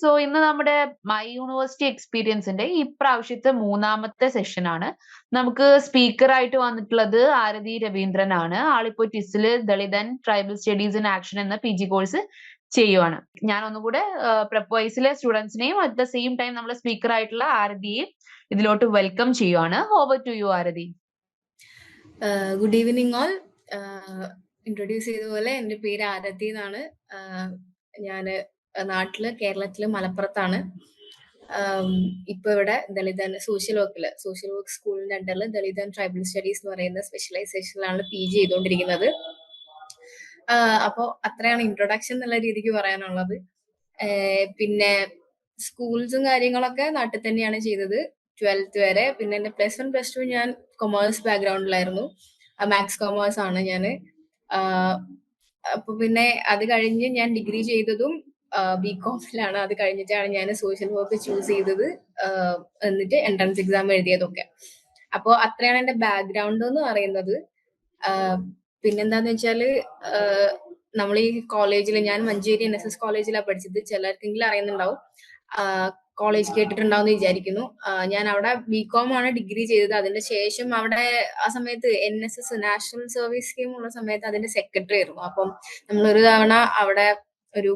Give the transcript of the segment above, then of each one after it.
So ഇന്ന് നമ്മുടെ my university എക്സ്പീരിയൻസിന്റെ ഇപ്രാവശ്യത്തെ മൂന്നാമത്തെ സെഷനാണ്. നമുക്ക് സ്പീക്കർ ആയിട്ട് വന്നിട്ടുള്ളത് ആരതി രവീന്ദ്രനാണ്. ആളിപ്പോ ടിസില് Dalit and tribal studies in action എന്ന PG കോഴ്സ് ചെയ്യുവാണ്. ഞാൻ ഒന്നുകൂടെ പ്രപ്പോയ്സിലെ സ്റ്റുഡൻസിനെയും അറ്റ് ദ സെയിം ടൈം നമ്മുടെ സ്പീക്കർ ആയിട്ടുള്ള ആരതിയെയും ഇതിലോട്ട് വെൽക്കം ചെയ്യുവാണ്. Over to you Aarathi. Good evening all. Introduce ചെയ്ത പോലെ എൻ്റെ പേര് ആരതി എന്നാണ്. ഞാൻ നാട്ടില് കേരളത്തില് മലപ്പുറത്താണ്. ഇപ്പൊ ഇവിടെ ദളിത് ആൻഡ് സോഷ്യൽ വർക്ക് സ്കൂളിന്റെ അണ്ടറിൽ ദളിത് ആൻഡ് ട്രൈബൽ സ്റ്റഡീസ് എന്ന് പറയുന്ന സ്പെഷ്യലൈസേഷനിലാണ് PG ചെയ്തുകൊണ്ടിരിക്കുന്നത്. അപ്പോൾ അത്രയാണ് ഇൻട്രൊഡക്ഷൻ എന്നുള്ള രീതിക്ക് പറയാനുള്ളത്. പിന്നെ സ്കൂൾസും കാര്യങ്ങളൊക്കെ നാട്ടിൽ തന്നെയാണ് ചെയ്തത് 12th വരെ. പിന്നെ എൻ്റെ +1 +2 ഞാൻ കൊമേഴ്സ് ബാക്ക്ഗ്രൗണ്ടിലായിരുന്നു. മാത്സ് കൊമേഴ്സ് ആണ് ഞാൻ. അപ്പൊ പിന്നെ അത് കഴിഞ്ഞ് ഞാൻ ഡിഗ്രി ചെയ്തതും BComലാണ്. അത് കഴിഞ്ഞിട്ടാണ് ഞാൻ സോഷ്യൽ വർക്ക് ചൂസ് ചെയ്തത്, എന്നിട്ട് എൻട്രൻസ് എക്സാം എഴുതിയതൊക്കെ. അപ്പോൾ അത്രയാണ് എൻ്റെ ബാക്ക്ഗ്രൗണ്ട് എന്ന് പറയുന്നത്. പിന്നെന്താന്ന് വെച്ചാല് നമ്മൾ ഈ കോളേജിൽ, ഞാൻ മഞ്ചേരി NSS കോളേജിലാണ് പഠിച്ചത്. ചിലർക്കെങ്കിലും അറിയുന്നുണ്ടാവും, കോളേജ് കേട്ടിട്ടുണ്ടാവും എന്ന് വിചാരിക്കുന്നു. ഞാൻ അവിടെ BCom ആണ് ഡിഗ്രി ചെയ്തത്. അതിന്റെ ശേഷം അവിടെ ആ സമയത്ത് NSS നാഷണൽ സർവീസ് സ്കീം ഉള്ള സമയത്ത് അതിന്റെ സെക്രട്ടറി ആയിരുന്നു. അപ്പം നമ്മൾ ഒരു തവണ അവിടെ ഒരു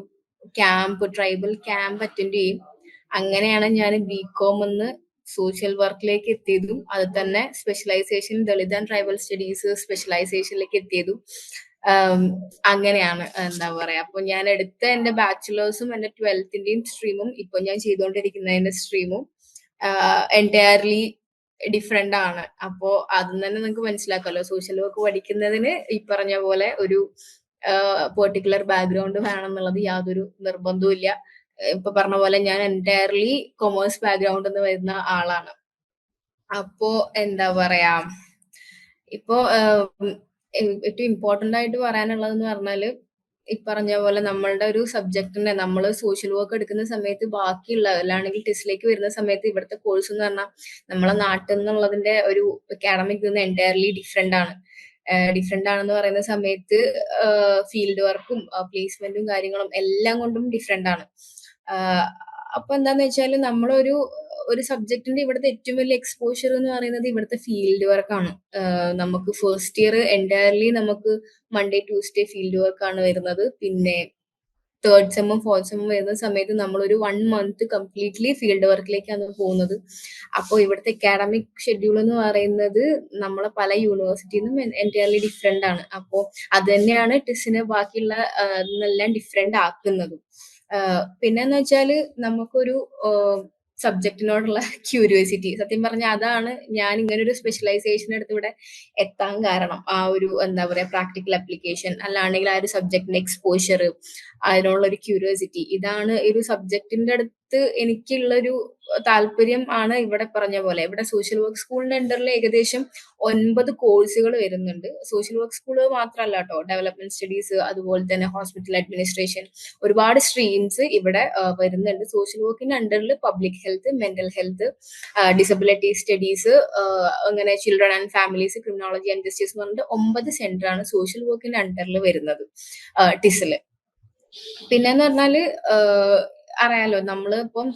ട്രൈബൽ ക്യാമ്പ് അറ്റൻഡ് ചെയ്യും. അങ്ങനെയാണ് ഞാൻ BCom എന്ന് സോഷ്യൽ വർക്കിലേക്ക് എത്തിയതും അത് തന്നെ specialisation Dalit and tribal studies സ്പെഷ്യലൈസേഷനിലേക്ക് എത്തിയതും അങ്ങനെയാണ്. എന്താ പറയാ, അപ്പൊ ഞാൻ എടുത്ത എന്റെ ബാച്ചുലേഴ്സും എന്റെ 12th സ്ട്രീമും ഇപ്പൊ ഞാൻ ചെയ്തുകൊണ്ടിരിക്കുന്നതിന്റെ സ്ട്രീമും എൻറ്റയർലി ഡിഫറെന്റ് ആണ്. അപ്പോ അതിൽ തന്നെ നിങ്ങൾക്ക് മനസ്സിലാക്കാമല്ലോ, സോഷ്യൽ വർക്ക് പഠിക്കുന്നതിന് ഈ പറഞ്ഞ പോലെ ഒരു പെർട്ടിക്കുലർ ബാക്ക്ഗ്രൗണ്ട് വേണം എന്നുള്ളത് യാതൊരു നിർബന്ധവും ഇല്ല. ഇപ്പൊ പറഞ്ഞ പോലെ ഞാൻ എൻറ്റയർലി കൊമേഴ്സ് ബാക്ക്ഗ്രൗണ്ട് എന്ന് വരുന്ന ആളാണ്. അപ്പോ എന്താ പറയാ, ഇപ്പോ ഏറ്റവും ഇമ്പോർട്ടന്റ് ആയിട്ട് പറയാനുള്ളതെന്ന് പറഞ്ഞാല്, ഈ പറഞ്ഞ പോലെ നമ്മളുടെ ഒരു സബ്ജക്റ്റിനെ നമ്മൾ സോഷ്യൽ വർക്ക് എടുക്കുന്ന സമയത്ത് ബാക്കിയുള്ള അല്ലാണെങ്കിൽ ടിസിലേക്ക് വരുന്ന സമയത്ത് ഇവിടുത്തെ കോഴ്സ് എന്ന് പറഞ്ഞാൽ നമ്മളെ നാട്ടിൽ നിന്നുള്ളതിന്റെ ഒരു അക്കാഡമിക് നിന്ന് എൻറ്റയർലി ഡിഫറെന്റ് ആണ്. ഡിഫറെന്റ് ആണെന്ന് പറയുന്ന സമയത്ത് ഫീൽഡ് വർക്കും പ്ലേസ്മെന്റും കാര്യങ്ങളും എല്ലാം കൊണ്ടും ഡിഫറെന്റ് ആണ്. അപ്പൊ എന്താന്ന് വെച്ചാൽ നമ്മളൊരു സബ്ജക്റ്റിന്റെ ഇവിടുത്തെ ഏറ്റവും വലിയ എക്സ്പോഷർ എന്ന് പറയുന്നത് ഇവിടുത്തെ ഫീൽഡ് വർക്കാണ്. നമുക്ക് ഫസ്റ്റ് ഇയർ എൻറ്റയർലി നമുക്ക് മൺഡേ ട്യൂസ്ഡേ ഫീൽഡ് വർക്കാണ് വരുന്നത്. പിന്നെ തേർഡ് സെമ്മും ഫോർത്ത് സെമ്മും വരുന്ന സമയത്ത് നമ്മളൊരു 1 month കംപ്ലീറ്റ്ലി ഫീൽഡ് വർക്കിലേക്കാണ് പോകുന്നത്. അപ്പോൾ ഇവിടുത്തെ അക്കാഡമിക് ഷെഡ്യൂൾ എന്ന് പറയുന്നത് നമ്മളെ പല യൂണിവേഴ്സിറ്റിന്നും എൻറ്റയർലി ഡിഫറെന്റ് ആണ്. അപ്പോൾ അത് തന്നെയാണ് ടിസിനെ ബാക്കിയുള്ള എല്ലാം ഡിഫറെന്റ് ആക്കുന്നതും. പിന്നെന്ന് വെച്ചാല് നമുക്കൊരു സബ്ജക്റ്റിനോടുള്ള ക്യൂരിയോസിറ്റി, സത്യം പറഞ്ഞാൽ അതാണ് ഞാൻ ഇങ്ങനെ ഒരു സ്പെഷ്യലൈസേഷൻ എടുത്ത് ഇവിടെ എത്താൻ കാരണം. ആ ഒരു എന്താ പറയാ പ്രാക്ടിക്കൽ അപ്ലിക്കേഷൻ, അല്ലാണെങ്കിൽ ആ ഒരു സബ്ജക്റ്റിന്റെ എക്സ്പോഷർ, അതിനുള്ള ഒരു ക്യൂരിയോസിറ്റി, ഇതാണ് ഒരു സബ്ജക്റ്റിന്റെ അടുത്ത് എനിക്കുള്ളൊരു താല്പര്യം ആണ്. ഇവിടെ പറഞ്ഞ പോലെ ഇവിടെ സോഷ്യൽ വർക്ക് സ്കൂളിന്റെ അണ്ടറിൽ ഏകദേശം 9 കോഴ്സുകൾ വരുന്നുണ്ട്. സോഷ്യൽ വർക്ക് സ്കൂൾ മാത്രമല്ല കേട്ടോ, ഡെവലപ്മെന്റ് സ്റ്റഡീസ്, അതുപോലെ തന്നെ ഹോസ്പിറ്റൽ അഡ്മിനിസ്ട്രേഷൻ, ഒരുപാട് സ്ട്രീംസ് ഇവിടെ വരുന്നുണ്ട്. സോഷ്യൽ വർക്കിന്റെ അണ്ടറിൽ public health, mental health, disability studies, അങ്ങനെ children and families, criminology and justice എന്ന് പറഞ്ഞിട്ട് 9 സെന്റർ ആണ് സോഷ്യൽ വർക്കിന്റെ അണ്ടറിൽ വരുന്നത് ടിസില്. പിന്നെന്ന് പറഞ്ഞാല് അറിയാലോ, നമ്മള് ഇപ്പം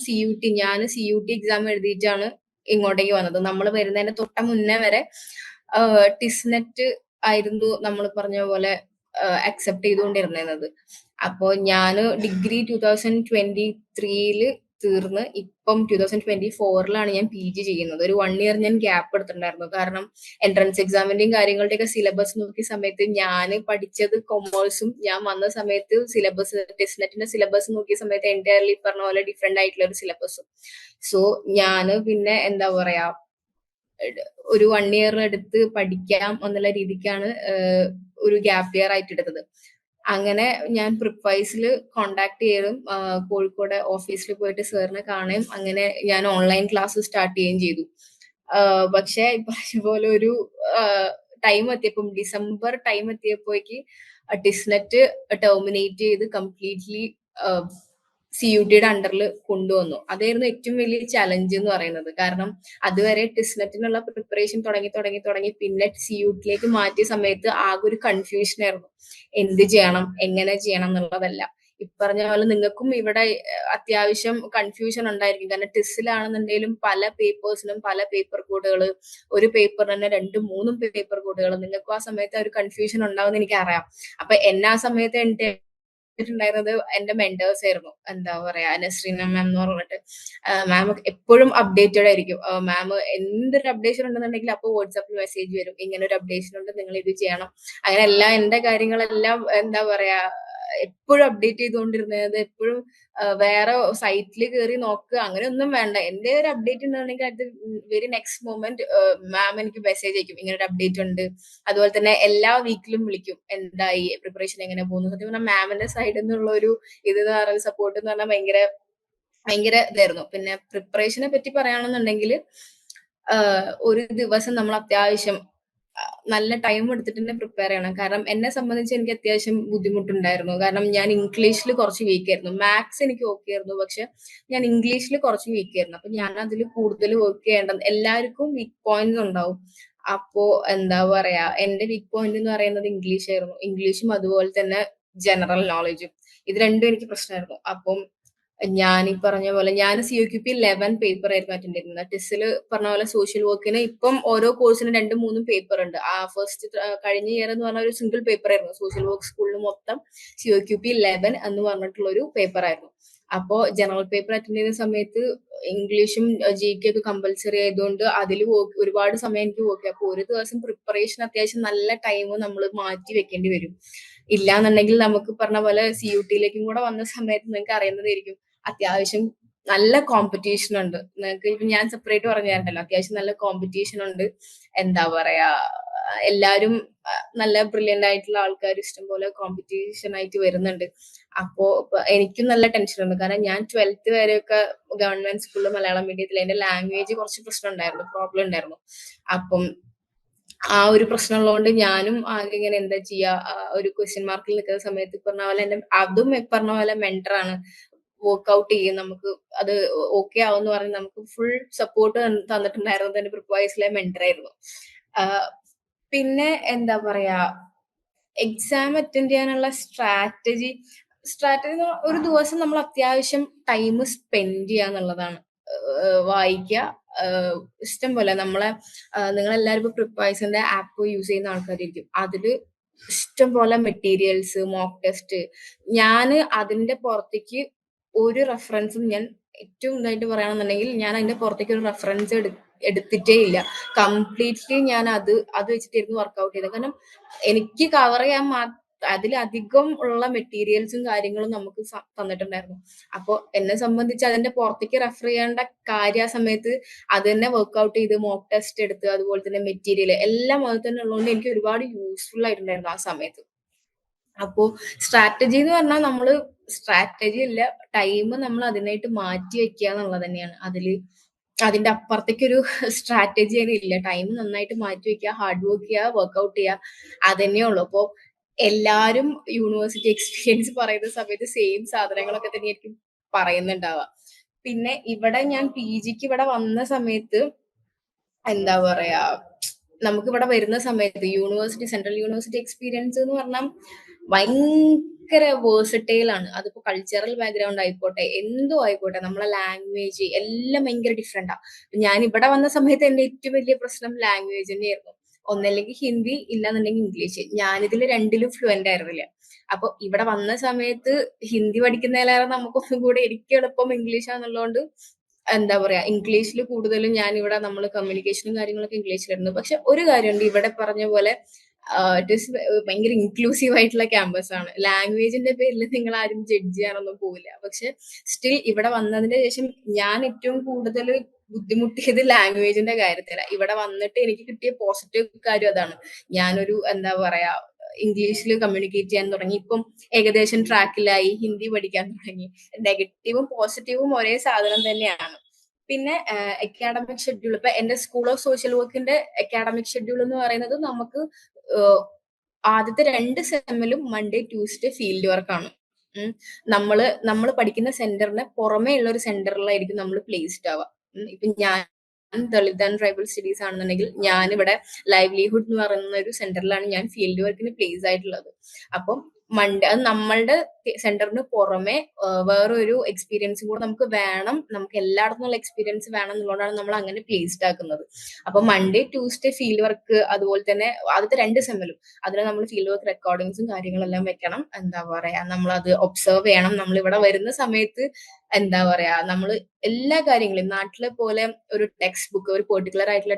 ഞാൻ CUT എക്സാം എഴുതിയിട്ടാണ് ഇങ്ങോട്ടേക്ക് വന്നത്. നമ്മൾ വരുന്നതിന്റെ തൊട്ട മുന്നേ വരെ ടിസ്നെറ്റ് ആയിരുന്നു നമ്മൾ പറഞ്ഞ പോലെ അക്സെപ്റ്റ് ചെയ്തുകൊണ്ടിരുന്നത്. അപ്പോ ഞാൻ ഡിഗ്രി 2023 തീർന്ന് ഇപ്പം 2024 ഞാൻ PG ചെയ്യുന്നത്. ഒരു 1 year ഞാൻ ഗ്യാപ്പ് എടുത്തിട്ടുണ്ടായിരുന്നു. കാരണം എൻട്രൻസ് എക്സാമിന്റെയും കാര്യങ്ങളുടെയൊക്കെ സിലബസ് നോക്കിയ സമയത്ത് ഞാൻ പഠിച്ചത് കൊമേഴ്സും, ഞാൻ വന്ന സമയത്ത് സിലബസ് ടിസ്നെറ്റിന്റെ സിലബസ് നോക്കിയ സമയത്ത് എൻറ്റയർലി പറഞ്ഞ പോലെ ഡിഫറെന്റ് ആയിട്ടുള്ള ഒരു സിലബസും. സോ ഞാൻ പിന്നെ എന്താ പറയാ, ഒരു 1 year എടുത്ത് പഠിക്കാം എന്നുള്ള രീതിക്കാണ് ഒരു ഗ്യാപ്പ് ഇയർ ആയിട്ട് എടുത്തത്. അങ്ങനെ ഞാൻ പ്രിപ്പൈസിൽ കോണ്ടാക്ട് ചെയ്തും കോഴിക്കോട് ഓഫീസിൽ പോയിട്ട് സാറിനെ കാണുകയും അങ്ങനെ ഞാൻ ഓൺലൈൻ ക്ലാസ് സ്റ്റാർട്ട് ചെയ്യുകയും ചെയ്തു. പക്ഷെ ഇതുപോലെ ഒരു ടൈം എത്തിയപ്പം, ഡിസംബർ ടൈം എത്തിയപ്പോഴേക്ക് ടിസ്നെറ്റ് ടെർമിനേറ്റ് ചെയ്ത് കംപ്ലീറ്റ്ലി CUTയുടെ അണ്ടറിൽ കൊണ്ടുവന്നു. അതായിരുന്നു ഏറ്റവും വലിയ ചലഞ്ച് എന്ന് പറയുന്നത്. കാരണം അതുവരെ ടിസ്നെറ്റിനുള്ള പ്രിപ്പറേഷൻ തുടങ്ങി പിന്നെ CUTയിലേക്ക് മാറ്റിയ സമയത്ത് ആകെ ഒരു കൺഫ്യൂഷൻ ആയിരുന്നു. എന്ത് ചെയ്യണം, എങ്ങനെ ചെയ്യണം എന്നുള്ളതല്ല. ഇപ്പറഞ്ഞ പോലെ നിങ്ങൾക്കും ഇവിടെ അത്യാവശ്യം കൺഫ്യൂഷൻ ഉണ്ടായിരിക്കും. കാരണം ടിസ്സിലാണെന്നുണ്ടെങ്കിലും പല പേപ്പേഴ്സിനും പല പേപ്പർ കോഡുകള്, ഒരു പേപ്പറിന് തന്നെ 2, 3 പേപ്പർ കോഡുകൾ. നിങ്ങൾക്കും ആ സമയത്ത് ഒരു കൺഫ്യൂഷൻ ഉണ്ടാവുമെന്ന് എനിക്കറിയാം. അപ്പൊ എന്നെ ആ സമയത്ത് ഉണ്ടായിരുന്നത് എന്റെ മെന്റേഴ്സ് ആയിരുന്നു. എന്താ പറയാ, നസ്രീന മാം എന്ന് പറഞ്ഞിട്ട്. മാം എപ്പോഴും അപ്ഡേറ്റഡ് ആയിരിക്കും. മാം എന്തൊരു അപ്ഡേഷൻ ഉണ്ടെന്നുണ്ടെങ്കിൽ അപ്പോൾ വാട്സാപ്പിൽ മെസ്സേജ് വരും, ഇങ്ങനെ ഒരു അപ്ഡേഷൻ ഉണ്ട്, നിങ്ങൾ ഇത് ചെയ്യണം. അങ്ങനെ എല്ലാം എന്റെ കാര്യങ്ങളെല്ലാം എന്താ പറയാ എപ്പോഴും അപ്ഡേറ്റ് ചെയ്തുകൊണ്ടിരുന്നത്. എപ്പോഴും വേറെ സൈറ്റിൽ കയറി നോക്കുക അങ്ങനെയൊന്നും വേണ്ട. എന്റെ ഒരു അപ്ഡേറ്റ് ഉണ്ടെന്നുണ്ടെങ്കിൽ അത് വെരി നെക്സ്റ്റ് മൊമെന്റ് മാം എനിക്ക് മെസ്സേജ് അയക്കും, ഇങ്ങനെ ഒരു അപ്ഡേറ്റ് ഉണ്ട്. അതുപോലെ തന്നെ എല്ലാ വീക്കിലും വിളിക്കും, എന്തായി പ്രിപ്പറേഷൻ എങ്ങനെ പോകുന്നു. സത്യം പറഞ്ഞാൽ മാമിന്റെ സൈഡിൽ നിന്നുള്ള ഒരു ഇത് എന്ന് പറയുന്നത്, സപ്പോർട്ട് എന്ന് പറഞ്ഞാൽ ഭയങ്കര ഭയങ്കര ഇതായിരുന്നു. പിന്നെ പ്രിപ്പറേഷനെ പറ്റി പറയുകയാണെന്നുണ്ടെങ്കിൽ ഒരു ദിവസം നമ്മൾ അത്യാവശ്യം നല്ല ടൈം എടുത്തിട്ട് തന്നെ പ്രിപ്പയർ ചെയ്യണം. കാരണം എന്നെ സംബന്ധിച്ച് എനിക്ക് അത്യാവശ്യം ബുദ്ധിമുട്ടുണ്ടായിരുന്നു. കാരണം ഞാൻ ഇംഗ്ലീഷിൽ കുറച്ച് വീക്ക് ആയിരുന്നു. മാത്സ് എനിക്ക് ഓക്കെ ആയിരുന്നു, പക്ഷെ ഞാൻ ഇംഗ്ലീഷിൽ കുറച്ച് വീക്ക് ആയിരുന്നു. അപ്പൊ ഞാൻ അതിൽ കൂടുതൽ വർക്ക് ചെയ്യേണ്ടത്. എല്ലാവർക്കും വീക്ക് പോയിന്റ്സ് ഉണ്ടാവും. അപ്പോ എന്താ പറയാ, എന്റെ വീക്ക് പോയിന്റ് എന്ന് പറയുന്നത് ഇംഗ്ലീഷ് ആയിരുന്നു. ഇംഗ്ലീഷും അതുപോലെ തന്നെ ജനറൽ നോളജും, ഇത് രണ്ടും എനിക്ക് പ്രശ്നമായിരുന്നു. അപ്പം ഞാൻ ഈ പറഞ്ഞ പോലെ ഞാൻ COQP 11 പേപ്പർ ആയിരുന്നു അറ്റൻഡ് ചെയ്തിരുന്നത്. ടിസ്സിൽ പറഞ്ഞ പോലെ സോഷ്യൽ വർക്കിന് ഇപ്പം ഓരോ കോഴ്സിന് 2-3 പേപ്പർ ഉണ്ട്. ആ ഫസ്റ്റ് കഴിഞ്ഞ ഇയർ എന്ന് പറഞ്ഞ ഒരു സിംഗിൾ പേപ്പർ ആയിരുന്നു. സോഷ്യൽ വർക്ക് സ്കൂളിൽ മൊത്തം COQP 11 എന്ന് പറഞ്ഞിട്ടുള്ള ഒരു പേപ്പർ ആയിരുന്നു. അപ്പോ ജനറൽ പേപ്പർ അറ്റൻഡ് ചെയ്യുന്ന സമയത്ത് ഇംഗ്ലീഷും GK ഒക്കെ കമ്പൽസറി ആയതുകൊണ്ട് അതിൽ ഒരുപാട് സമയം എനിക്ക് വർക്ക്. അപ്പൊ ഒരു ദിവസം പ്രിപ്പറേഷൻ അത്യാവശ്യം നല്ല ടൈം നമ്മൾ മാറ്റി വെക്കേണ്ടി വരും. ഇല്ലാന്നുണ്ടെങ്കിൽ നമുക്ക് പറഞ്ഞ പോലെ CUT-യിലേക്കും കൂടെ വന്ന സമയത്ത് നിങ്ങൾക്ക് അറിയുന്നതായിരിക്കും, അത്യാവശ്യം നല്ല കോമ്പറ്റീഷൻ ഉണ്ട്. നിങ്ങൾക്ക് ഇപ്പൊ ഞാൻ സെപ്പറേറ്റ് പറഞ്ഞു തരണ്ടല്ലോ, അത്യാവശ്യം നല്ല കോമ്പറ്റീഷൻ ഉണ്ട്. എന്താ പറയാ, എല്ലാരും നല്ല ബ്രില്യന്റ് ആയിട്ടുള്ള ആൾക്കാർ ഇഷ്ടംപോലെ കോമ്പറ്റീഷൻ ആയിട്ട് വരുന്നുണ്ട്. അപ്പോ എനിക്കും നല്ല ടെൻഷൻ ഉണ്ട്. കാരണം ഞാൻ 12th വരെയൊക്കെ ഗവൺമെന്റ് സ്കൂളിൽ മലയാളം മീഡിയത്തിൽ എന്റെ ലാംഗ്വേജ് കുറച്ച് പ്രശ്നം ഉണ്ടായിരുന്നു, പ്രോബ്ലം ഉണ്ടായിരുന്നു. അപ്പം ആ ഒരു പ്രശ്നം ഉള്ളതുകൊണ്ട് ഞാനും ആകെ ഇങ്ങനെ എന്താ ചെയ്യാ, ഒരു ക്വസ്റ്റ്യൻ മാർക്കിൽ നിൽക്കുന്ന സമയത്ത് പറഞ്ഞ പോലെ എന്റെ അതും പറഞ്ഞ പോലെ മെന്ററാണ്, വർക്ക്ഔട്ട് ചെയ്യും, നമുക്ക് അത് ഓക്കെ ആവുമെന്ന് പറഞ്ഞ് നമുക്ക് ഫുൾ സപ്പോർട്ട് തന്നിട്ടുണ്ടായിരുന്നത് എന്റെ പ്രിപ്പറേഷനിലെ മെന്റർ ആയിരുന്നു. പിന്നെ എന്താ പറയാ, എക്സാം അറ്റൻഡ് ചെയ്യാനുള്ള സ്ട്രാറ്റജി ഒരു ദിവസം നമ്മൾ അത്യാവശ്യം ടൈം സ്പെൻഡ് ചെയ്യുക എന്നുള്ളതാണ്. വായിക്കുക, ഇഷ്ടം പോലെ നമ്മളെ നിങ്ങളെല്ലാവരും ഇപ്പൊ പ്രിപ്പൈസിന്റെ ആപ്പ് യൂസ് ചെയ്യുന്ന ആൾക്കാരായിരിക്കും. അതില് ഇഷ്ടം പോലെ മെറ്റീരിയൽസ്, മോക്ക് ടെസ്റ്റ്. ഞാന് അതിന്റെ പുറത്തേക്ക് ഒരു റെഫറൻസും, ഞാൻ ഏറ്റവും ഇതായിട്ട് പറയുകയാണെന്നുണ്ടെങ്കിൽ ഞാൻ അതിന്റെ പുറത്തേക്ക് ഒരു റെഫറൻസ് എടുത്തിട്ടേ ഇല്ല. കംപ്ലീറ്റ്ലി ഞാൻ അത് വെച്ചിട്ടായിരുന്നു വർക്ക്ഔട്ട് ചെയ്തത്. കാരണം എനിക്ക് കവർ ചെയ്യാൻ അതിലധികം ഉള്ള മെറ്റീരിയൽസും കാര്യങ്ങളും നമുക്ക് തന്നിട്ടുണ്ടായിരുന്നു. അപ്പൊ എന്നെ സംബന്ധിച്ച് അതിന്റെ പുറത്തേക്ക് റെഫർ ചെയ്യേണ്ട കാര്യ ആ സമയത്ത് അത് തന്നെ വർക്ക്ഔട്ട് ചെയ്ത് മോക്ക് ടെസ്റ്റ് എടുത്ത് അതുപോലെ തന്നെ മെറ്റീരിയൽ എല്ലാം അത് തന്നെ ഉള്ളതുകൊണ്ട് എനിക്ക് ഒരുപാട് യൂസ്ഫുൾ ആയിട്ടുണ്ടായിരുന്നു ആ സമയത്ത്. അപ്പോ സ്ട്രാറ്റജി എന്ന് പറഞ്ഞാൽ നമ്മള് സ്ട്രാറ്റജി ഇല്ല, ടൈം നമ്മൾ അതിനായിട്ട് മാറ്റി വെക്കുക എന്നുള്ളത് തന്നെയാണ്. അതിന്റെ അപ്പുറത്തേക്ക് ഒരു സ്ട്രാറ്റജി ഇല്ല. ടൈം നന്നായിട്ട് മാറ്റി വെക്കുക, ഹാർഡ് വർക്ക് ചെയ്യുക, വർക്ക്ഔട്ട് ചെയ്യുക, അതന്നെ ഉള്ളൂ. അപ്പോ എല്ലാരും യൂണിവേഴ്സിറ്റി എക്സ്പീരിയൻസ് പറയുന്ന സമയത്ത് സെയിം സാധനങ്ങളൊക്കെ തന്നെയായിരിക്കും പറയുന്നുണ്ടാവുക. പിന്നെ ഇവിടെ ഞാൻ PGക്ക് ഇവിടെ വന്ന സമയത്ത് എന്താ പറയാ, നമുക്ക് ഇവിടെ വരുന്ന സമയത്ത് സെൻട്രൽ യൂണിവേഴ്സിറ്റി എക്സ്പീരിയൻസ് എന്ന് പറഞ്ഞാൽ ഭയങ്കര വേഴ്സറ്റൈൽ ആണ്. അതിപ്പോ കൾച്ചറൽ ബാക്ക്ഗ്രൗണ്ട് ആയിക്കോട്ടെ, എന്തോ ആയിക്കോട്ടെ, നമ്മളെ ലാംഗ്വേജ് എല്ലാം ഭയങ്കര ഡിഫറെന്റാ. ഞാൻ ഇവിടെ വന്ന സമയത്ത് എന്റെ ഏറ്റവും വലിയ പ്രശ്നം ലാംഗ്വേജ് തന്നെയായിരുന്നു. ഒന്നല്ലെങ്കിൽ ഹിന്ദി, ഇല്ലാന്നുണ്ടെങ്കിൽ ഇംഗ്ലീഷ്. ഞാനിതിൽ രണ്ടിലും ഫ്ലുവന്റ് ആയിരുന്നില്ല. അപ്പൊ ഇവിടെ വന്ന സമയത്ത് ഹിന്ദി പഠിക്കുന്നതിലേറെ നമുക്കൊന്നും കൂടെ എനിക്ക് എളുപ്പം ഇംഗ്ലീഷാന്നുള്ളതുകൊണ്ട് എന്താ പറയാ, ഇംഗ്ലീഷിൽ കൂടുതലും ഞാൻ ഇവിടെ നമ്മൾ കമ്മ്യൂണിക്കേഷനും കാര്യങ്ങളൊക്കെ ഇംഗ്ലീഷിലായിരുന്നു. പക്ഷെ ഒരു കാര്യമുണ്ട്, ഇവിടെ പറഞ്ഞ പോലെ ഇറ്റ് ഈസ് ഭയങ്കര ഇൻക്ലൂസീവ് ആയിട്ടുള്ള ക്യാമ്പസ് ആണ്. ലാംഗ്വേജിന്റെ പേരിൽ നിങ്ങൾ ആരും ജഡ്ജ് ചെയ്യാനൊന്നും പോവില്ല. പക്ഷെ സ്റ്റിൽ ഇവിടെ വന്നതിന് ശേഷം ഞാൻ ഏറ്റവും കൂടുതൽ ബുദ്ധിമുട്ടിയത് ലാംഗ്വേജിന്റെ കാര്യത്തിലാണ്. ഇവിടെ വന്നിട്ട് എനിക്ക് കിട്ടിയ പോസിറ്റീവ് കാര്യം അതാണ്. ഞാനൊരു എന്താ പറയാ, ഇംഗ്ലീഷിൽ കമ്മ്യൂണിക്കേറ്റ് ചെയ്യാൻ തുടങ്ങി. ഇപ്പം ഏകദേശം ട്രാക്കിലായി, ഹിന്ദി പഠിക്കാൻ തുടങ്ങി. നെഗറ്റീവും പോസിറ്റീവും ഒരേ സാധനം തന്നെയാണ്. പിന്നെ അക്കാഡമിക് ഷെഡ്യൂൾ, ഇപ്പൊ എന്റെ സ്കൂൾ ഓഫ് സോഷ്യൽ വർക്കിന്റെ അക്കാഡമിക് ഷെഡ്യൂൾ എന്ന് പറയുന്നത് നമുക്ക് ആദ്യത്തെ 2 സെമ്മിലും മൺഡേ ട്യൂസ്ഡേ ഫീൽഡ് വർക്കാണ്. നമ്മള് പഠിക്കുന്ന സെന്ററിന് പുറമേ ഉള്ള ഒരു സെന്ററിലായിരിക്കും നമ്മൾ പ്ലേസ്ഡ് ആവുക. ഇപ്പൊ ഞാൻ ദളിത് ആൻഡ് ട്രൈബൽ സ്റ്റഡീസ് ആണെന്നുണ്ടെങ്കിൽ ഞാനിവിടെ ലൈവ്ലിഹുഡ് എന്ന് പറയുന്ന ഒരു സെന്ററിലാണ് ഞാൻ ഫീൽഡ് വർക്കിന് പ്ലേസ് ആയിട്ടുള്ളത്. അപ്പം മൺഡേ അത് നമ്മളുടെ സെന്ററിന് പുറമെ വേറൊരു എക്സ്പീരിയൻസും കൂടെ നമുക്ക് വേണം, നമുക്ക് എല്ലായിടത്തുനിന്നുള്ള എക്സ്പീരിയൻസ് വേണം എന്നുള്ളതാണ് നമ്മൾ അങ്ങനെ പ്ലേസ്ഡ് ആക്കുന്നത്. അപ്പൊ മൺഡേ ട്യൂസ്ഡേ ഫീൽഡ് വർക്ക്, അതുപോലെ തന്നെ ആദ്യത്തെ 2 സെമ്മിലും അതിൽ നമ്മൾ ഫീൽഡ് വർക്ക് റെക്കോർഡിങ്സും കാര്യങ്ങളെല്ലാം വെക്കണം. എന്താ പറയാ, നമ്മൾ അത് ഒബ്സർവ് ചെയ്യണം. നമ്മൾ ഇവിടെ വരുന്ന സമയത്ത് എന്താ പറയാ, നമ്മൾ എല്ലാ കാര്യങ്ങളും നാട്ടിലെ പോലെ ഒരു ടെക്സ്റ്റ് ബുക്ക്, ഒരു പെർട്ടിക്കുലർ ആയിട്ടുള്ള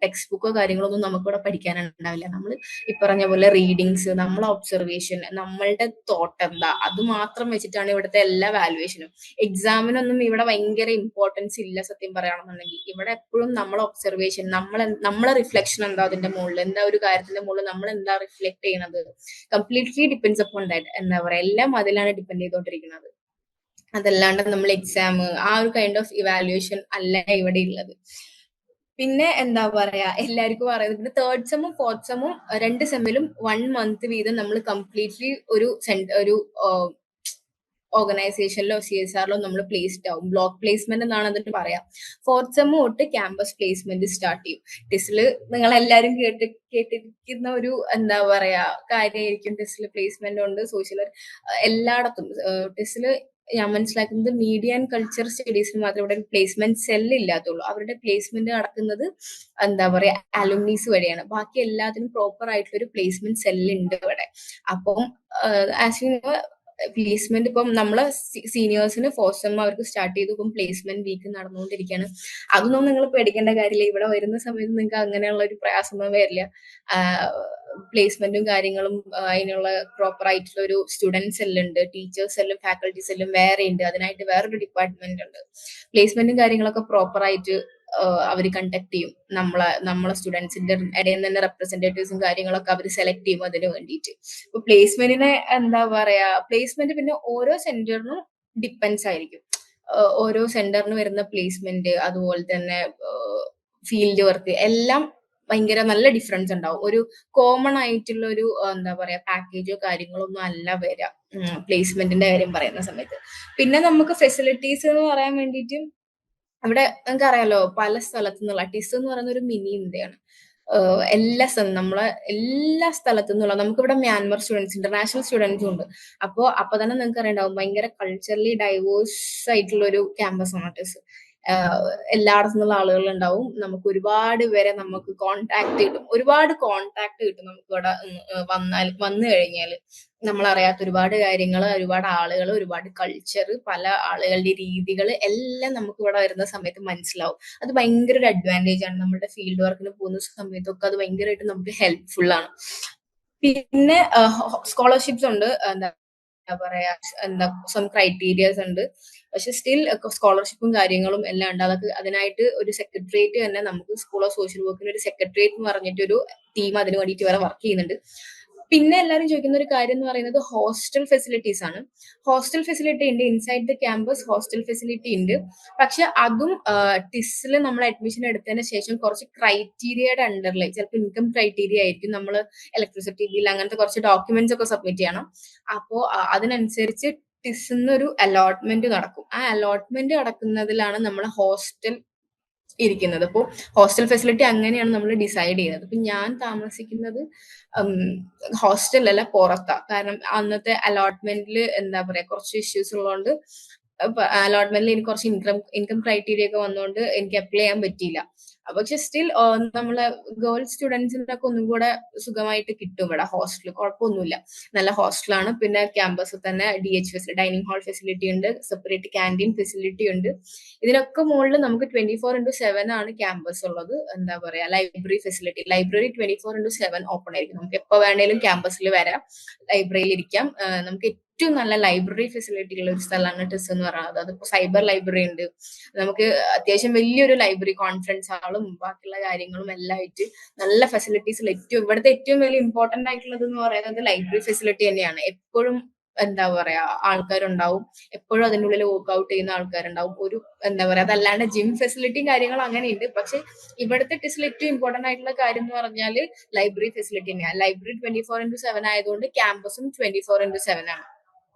ടെക്സ്റ്റ് ബുക്കോ കാര്യങ്ങളോ ഒന്നും നമുക്ക് ഇവിടെ പഠിക്കാനുണ്ടാവില്ല. നമ്മൾ ഈ പറഞ്ഞ പോലെ റീഡിങ്സ്, നമ്മളെ ഒബ്സർവേഷൻ, നമ്മളുടെ തോട്ട് എന്താ, അത് മാത്രം വെച്ചിട്ടാണ് ഇവിടുത്തെ എല്ലാ വാലുവേഷനും. എക്സാമിനൊന്നും ഇവിടെ ഭയങ്കര ഇമ്പോർട്ടൻസ് ഇല്ല സത്യം പറയുകയാണെന്നുണ്ടെങ്കിൽ. ഇവിടെ എപ്പോഴും നമ്മളെ ഒബ്സർവേഷൻ, നമ്മളെ റിഫ്ലക്ഷൻ എന്താ അതിന്റെ മുകളിൽ, എന്താ ഒരു കാര്യത്തിന്റെ മുകളിൽ നമ്മൾ എന്താ റിഫ്ലക്ട് ചെയ്യുന്നത്, കംപ്ലീറ്റ്ലി ഡിപ്പെൻസ് അപ്പോൺ ദാറ്റ്. എന്താ പറയാ, എല്ലാം അതിലാണ് ഡിപ്പെൻഡ് ചെയ്തുകൊണ്ടിരിക്കുന്നത്. അതല്ലാണ്ട് നമ്മൾ എക്സാം, ആ ഒരു കൈൻഡ് ഓഫ് ഇവാലുവേഷൻ അല്ല ഇവിടെ ഉള്ളത്. പിന്നെ എന്താ പറയാ, എല്ലാവർക്കും പറയുന്നത്, പിന്നെ 3rd സെമ്മും 4th സെമ്മും 2 സെമ്മിലും 1 മന്ത് വീതം നമ്മൾ കംപ്ലീറ്റ്ലി ഒരു ഓർഗനൈസേഷനിലോ CSRലോ നമ്മൾ പ്ലേസ്ഡ് ആവും. ബ്ലോക്ക് പ്ലേസ്മെന്റ് എന്നാണ് അതിന് പറയാം. 4th സെമ്മ് തൊട്ട് ക്യാമ്പസ് പ്ലേസ്മെന്റ് സ്റ്റാർട്ട് ചെയ്യും. ടിസില് നിങ്ങൾ എല്ലാവരും കേട്ടിരിക്കുന്ന ഒരു എന്താ പറയാ കാര്യമായിരിക്കും. ടിസില് പ്ലേസ്മെന്റ് ഉണ്ട്, സോഷ്യൽ എല്ലായിടത്തും. ടിസില് ഞാൻ മനസ്സിലാക്കുന്നത് മീഡിയ ആൻഡ് കൾച്ചർ സ്റ്റഡീസിന് മാത്രമേ ഇവിടെ പ്ലേസ്മെന്റ് സെല്ല് ഇല്ലാത്തുള്ളൂ. അവരുടെ പ്ലേസ്മെന്റ് നടക്കുന്നത് എന്താ പറയാ അലുമിനീസ് വഴിയാണ്. ബാക്കി എല്ലാത്തിനും പ്രോപ്പർ ആയിട്ടുള്ള ഒരു പ്ലേസ്മെന്റ് സെല്ല് ഉണ്ട് ഇവിടെ. അപ്പം ആസ് യു നോ, പ്ലേസ്മെന്റ് ഇപ്പം നമ്മളെ സീനിയേഴ്സിന് 4th സെം അവർക്ക് സ്റ്റാർട്ട് ചെയ്തു. ഇപ്പം പ്ലേസ്മെന്റ് വീക്ക് നടന്നുകൊണ്ടിരിക്കുകയാണ്. അതൊന്നും നിങ്ങൾ പേടിക്കേണ്ട കാര്യമില്ല. ഇവിടെ വരുന്ന സമയത്ത് നിങ്ങൾക്ക് അങ്ങനെയുള്ള ഒരു പ്രയാസമൊന്നും വരില്ല. പ്ലേസ്മെന്റും കാര്യങ്ങളും അതിനുള്ള പ്രോപ്പർ ആയിട്ടുള്ള ഒരു സ്റ്റുഡൻറ് സെല്ലുണ്ട്, ടീച്ചേഴ്സ് സെല്ലും ഫാക്കൽറ്റി സെല്ലും വേറെ ഉണ്ട്. അതിനായിട്ട് വേറൊരു ഡിപ്പാർട്ട്മെന്റ് ഉണ്ട്. പ്ലേസ്മെന്റും കാര്യങ്ങളൊക്കെ പ്രോപ്പർ ആയിട്ട് അവർ കണ്ടക്ട് ചെയ്യും. നമ്മളെ സ്റ്റുഡൻസിന്റെ ഇടയിൽ നിന്ന് തന്നെ റെപ്രസെന്റേറ്റീവ്സും കാര്യങ്ങളൊക്കെ അവർ സെലക്ട് ചെയ്യും അതിന് വേണ്ടിയിട്ട്. ഇപ്പൊ പ്ലേസ്മെന്റിനെ എന്താ പറയാ, പ്ലേസ്മെന്റ് പിന്നെ ഓരോ സെന്ററിനും ഡിപ്പെൻസ് ആയിരിക്കും. ഓരോ സെന്ററിന് വരുന്ന പ്ലേസ്മെന്റ്, അതുപോലെ തന്നെ ഫീൽഡ് വർക്ക് എല്ലാം ഭയങ്കര നല്ല ഡിഫറൻസ് ഉണ്ടാവും. ഒരു കോമൺ ആയിട്ടുള്ള ഒരു എന്താ പറയാ പാക്കേജോ കാര്യങ്ങളോ ഒന്നും അല്ല വരിക പ്ലേസ്മെന്റിന്റെ കാര്യം പറയുന്ന സമയത്ത്. പിന്നെ നമുക്ക് ഫെസിലിറ്റീസ് എന്ന് പറയാൻ വേണ്ടിയിട്ട് അവിടെ നിങ്ങൾക്ക് അറിയാലോ, പല സ്ഥലത്തു നിന്നുള്ള ടിസ് എന്ന് പറയുന്ന ഒരു മിനി ഇന്ത്യയാണ്. എല്ലാ സ്ഥലത്തു നിന്നുള്ള നമുക്കിവിടെ മ്യാൻമർ സ്റ്റുഡൻസ്, ഇന്റർനാഷണൽ സ്റ്റുഡൻസും ഉണ്ട്. അപ്പൊ തന്നെ നിങ്ങൾക്ക് അറിയണ്ടാവും ഭയങ്കര കൾച്ചറലി ഡൈവേഴ്സ് ആയിട്ടുള്ള ഒരു ക്യാമ്പസ് ആണ് ടിസ്. എല്ലായിടത്തു നിന്നുള്ള ആളുകൾ ഉണ്ടാവും. നമുക്ക് ഒരുപാട് പേരെ നമുക്ക് ഒരുപാട് കോണ്ടാക്ട് കിട്ടും നമുക്ക് ഇവിടെ വന്നു കഴിഞ്ഞാൽ. നമ്മളറിയാത്ത ഒരുപാട് കാര്യങ്ങൾ, ഒരുപാട് ആളുകൾ, ഒരുപാട് കൾച്ചർ, പല ആളുകളുടെ രീതികൾ എല്ലാം നമുക്ക് ഇവിടെ വരുന്ന സമയത്ത് മനസ്സിലാവും. അത് ഭയങ്കര ഒരു അഡ്വാൻറ്റേജ് ആണ്. നമ്മുടെ ഫീൽഡ് വർക്കിന് പോകുന്ന സമയത്തൊക്കെ അത് ഭയങ്കരമായിട്ട് നമുക്ക് ഹെൽപ്ഫുൾ ആണ്. പിന്നെ സ്കോളർഷിപ്സ് ഉണ്ട്. എന്താ പറയാ, സം ക്രൈറ്റീരിയസ് ഉണ്ട്. പക്ഷെ സ്റ്റിൽ സ്കോളർഷിപ്പും കാര്യങ്ങളും എല്ലാം ഉണ്ട്. അതൊക്കെ അതിനായിട്ട് ഒരു സെക്രട്ടേറിയറ്റ് തന്നെ, നമുക്ക് സ്കൂൾ ഓഫ് സോഷ്യൽ വർക്കിന് ഒരു സെക്രട്ടേറിയറ്റ് എന്ന് പറഞ്ഞിട്ട് ഒരു ടീം അതിന് വേണ്ടിയിട്ട് വേറെ വർക്ക് ചെയ്യുന്നുണ്ട്. പിന്നെ എല്ലാവരും ചോദിക്കുന്ന ഒരു കാര്യം എന്ന് പറയുന്നത് ഹോസ്റ്റൽ ഫെസിലിറ്റീസ് ആണ്. ഹോസ്റ്റൽ ഫെസിലിറ്റി ഉണ്ട്, inside the campus hostel facility ഉണ്ട്. പക്ഷെ അതും ടിസിൽ നമ്മൾ അഡ്മിഷൻ എടുത്തതിന് ശേഷം കുറച്ച് ക്രൈറ്റീരിയയുടെ അണ്ടറിൽ, ചിലപ്പോൾ ഇൻകം ക്രൈറ്റീരിയ ആയിരിക്കും. നമ്മൾ ഇലക്ട്രിസിറ്റി ബിൽ അങ്ങനത്തെ കുറച്ച് ഡോക്യുമെന്റ്സ് ഒക്കെ സബ്മിറ്റ് ചെയ്യണം. അപ്പോ അതിനനുസരിച്ച് ടിസിന്ന് ഒരു അലോട്ട്മെന്റ് നടക്കും. ആ അലോട്ട്മെന്റ് നടക്കുന്നതിലാണ് നമ്മൾ ഹോസ്റ്റൽ ഇരിക്കുന്നത്. അപ്പോൾ ഹോസ്റ്റൽ ഫെസിലിറ്റി അങ്ങനെയാണ് നമ്മൾ ഡിസൈഡ് ചെയ്യുന്നത്. ഇപ്പൊ ഞാൻ താമസിക്കുന്നത് ഹോസ്റ്റലല്ല, പുറത്താ. കാരണം അന്നത്തെ അലോട്ട്മെന്റിൽ എന്താ പറയാ കുറച്ച് ഇഷ്യൂസ് ഉള്ളതുകൊണ്ട്, അലോട്ട്മെന്റിൽ എനിക്ക് കുറച്ച് ഇൻകം ക്രൈറ്റീരിയ ഒക്കെ വന്നുകൊണ്ട് എനിക്ക് അപ്ലൈ ചെയ്യാൻ പറ്റിയില്ല. പക്ഷെ സ്റ്റിൽ നമ്മളെ ഗേൾസ് സ്റ്റുഡൻസിനൊക്കെ ഒന്നും കൂടെ സുഖമായിട്ട് കിട്ടും ഇവിടെ ഹോസ്റ്റൽ. കുഴപ്പമൊന്നുമില്ല, നല്ല ഹോസ്റ്റലാണ്. പിന്നെ ക്യാമ്പസിൽ തന്നെ DH facility, dining hall facility ഉണ്ട്, സെപ്പറേറ്റ് ക്യാൻറ്റീൻ ഫെസിലിറ്റി ഉണ്ട്. ഇതിനൊക്കെ മുകളിൽ നമുക്ക് 24/7 ആണ് ക്യാമ്പസ് ഉള്ളത്. എന്താ പറയാ, ലൈബ്രറി ഫെസിലിറ്റി, ലൈബ്രറി 24/7 ഓപ്പൺ ആയിരിക്കും. നമുക്ക് എപ്പോ വേണേലും ക്യാമ്പസിൽ വരാം, ലൈബ്രറിയിൽ ഇരിക്കാം. നമുക്ക് ഏറ്റവും നല്ല ലൈബ്രറി ഫെസിലിറ്റി ഉള്ള ഒരു സ്ഥലമാണ് ടിസ് എന്ന് പറയുന്നത്. അതിപ്പോ സൈബർ ലൈബ്രറി ഉണ്ട്, നമുക്ക് അത്യാവശ്യം വലിയൊരു ലൈബ്രറി, കോൺഫറൻസ് ഹാളും ബാക്കിയുള്ള കാര്യങ്ങളും എല്ലാം ആയിട്ട് നല്ല ഫെസിലിറ്റീസിൽ ഇവിടുത്തെ ഏറ്റവും വലിയ ഇമ്പോർട്ടന്റ് ആയിട്ടുള്ളത് എന്ന് പറയുന്നത് ലൈബ്രറി ഫെസിലിറ്റി തന്നെയാണ്. എപ്പോഴും എന്താ പറയാ ആൾക്കാരുണ്ടാവും, എപ്പോഴും അതിൻ്റെ ഉള്ളിൽ വർക്ക്ഔട്ട് ചെയ്യുന്ന ആൾക്കാരുണ്ടാവും. ഒരു എന്താ പറയാ, അതല്ലാണ്ട് ജിം ഫെസിലിറ്റിയും കാര്യങ്ങളും അങ്ങനെയുണ്ട്. പക്ഷെ ഇവിടുത്തെ ടിസിൽ ഏറ്റവും ഇമ്പോർട്ടന്റ് ആയിട്ടുള്ള കാര്യം എന്ന് പറഞ്ഞാൽ ലൈബ്രറി ഫെസിലിറ്റി തന്നെയാണ്. ലൈബ്രറി 24/7 ആയതുകൊണ്ട് ക്യാമ്പസും 24/7 ആണ്.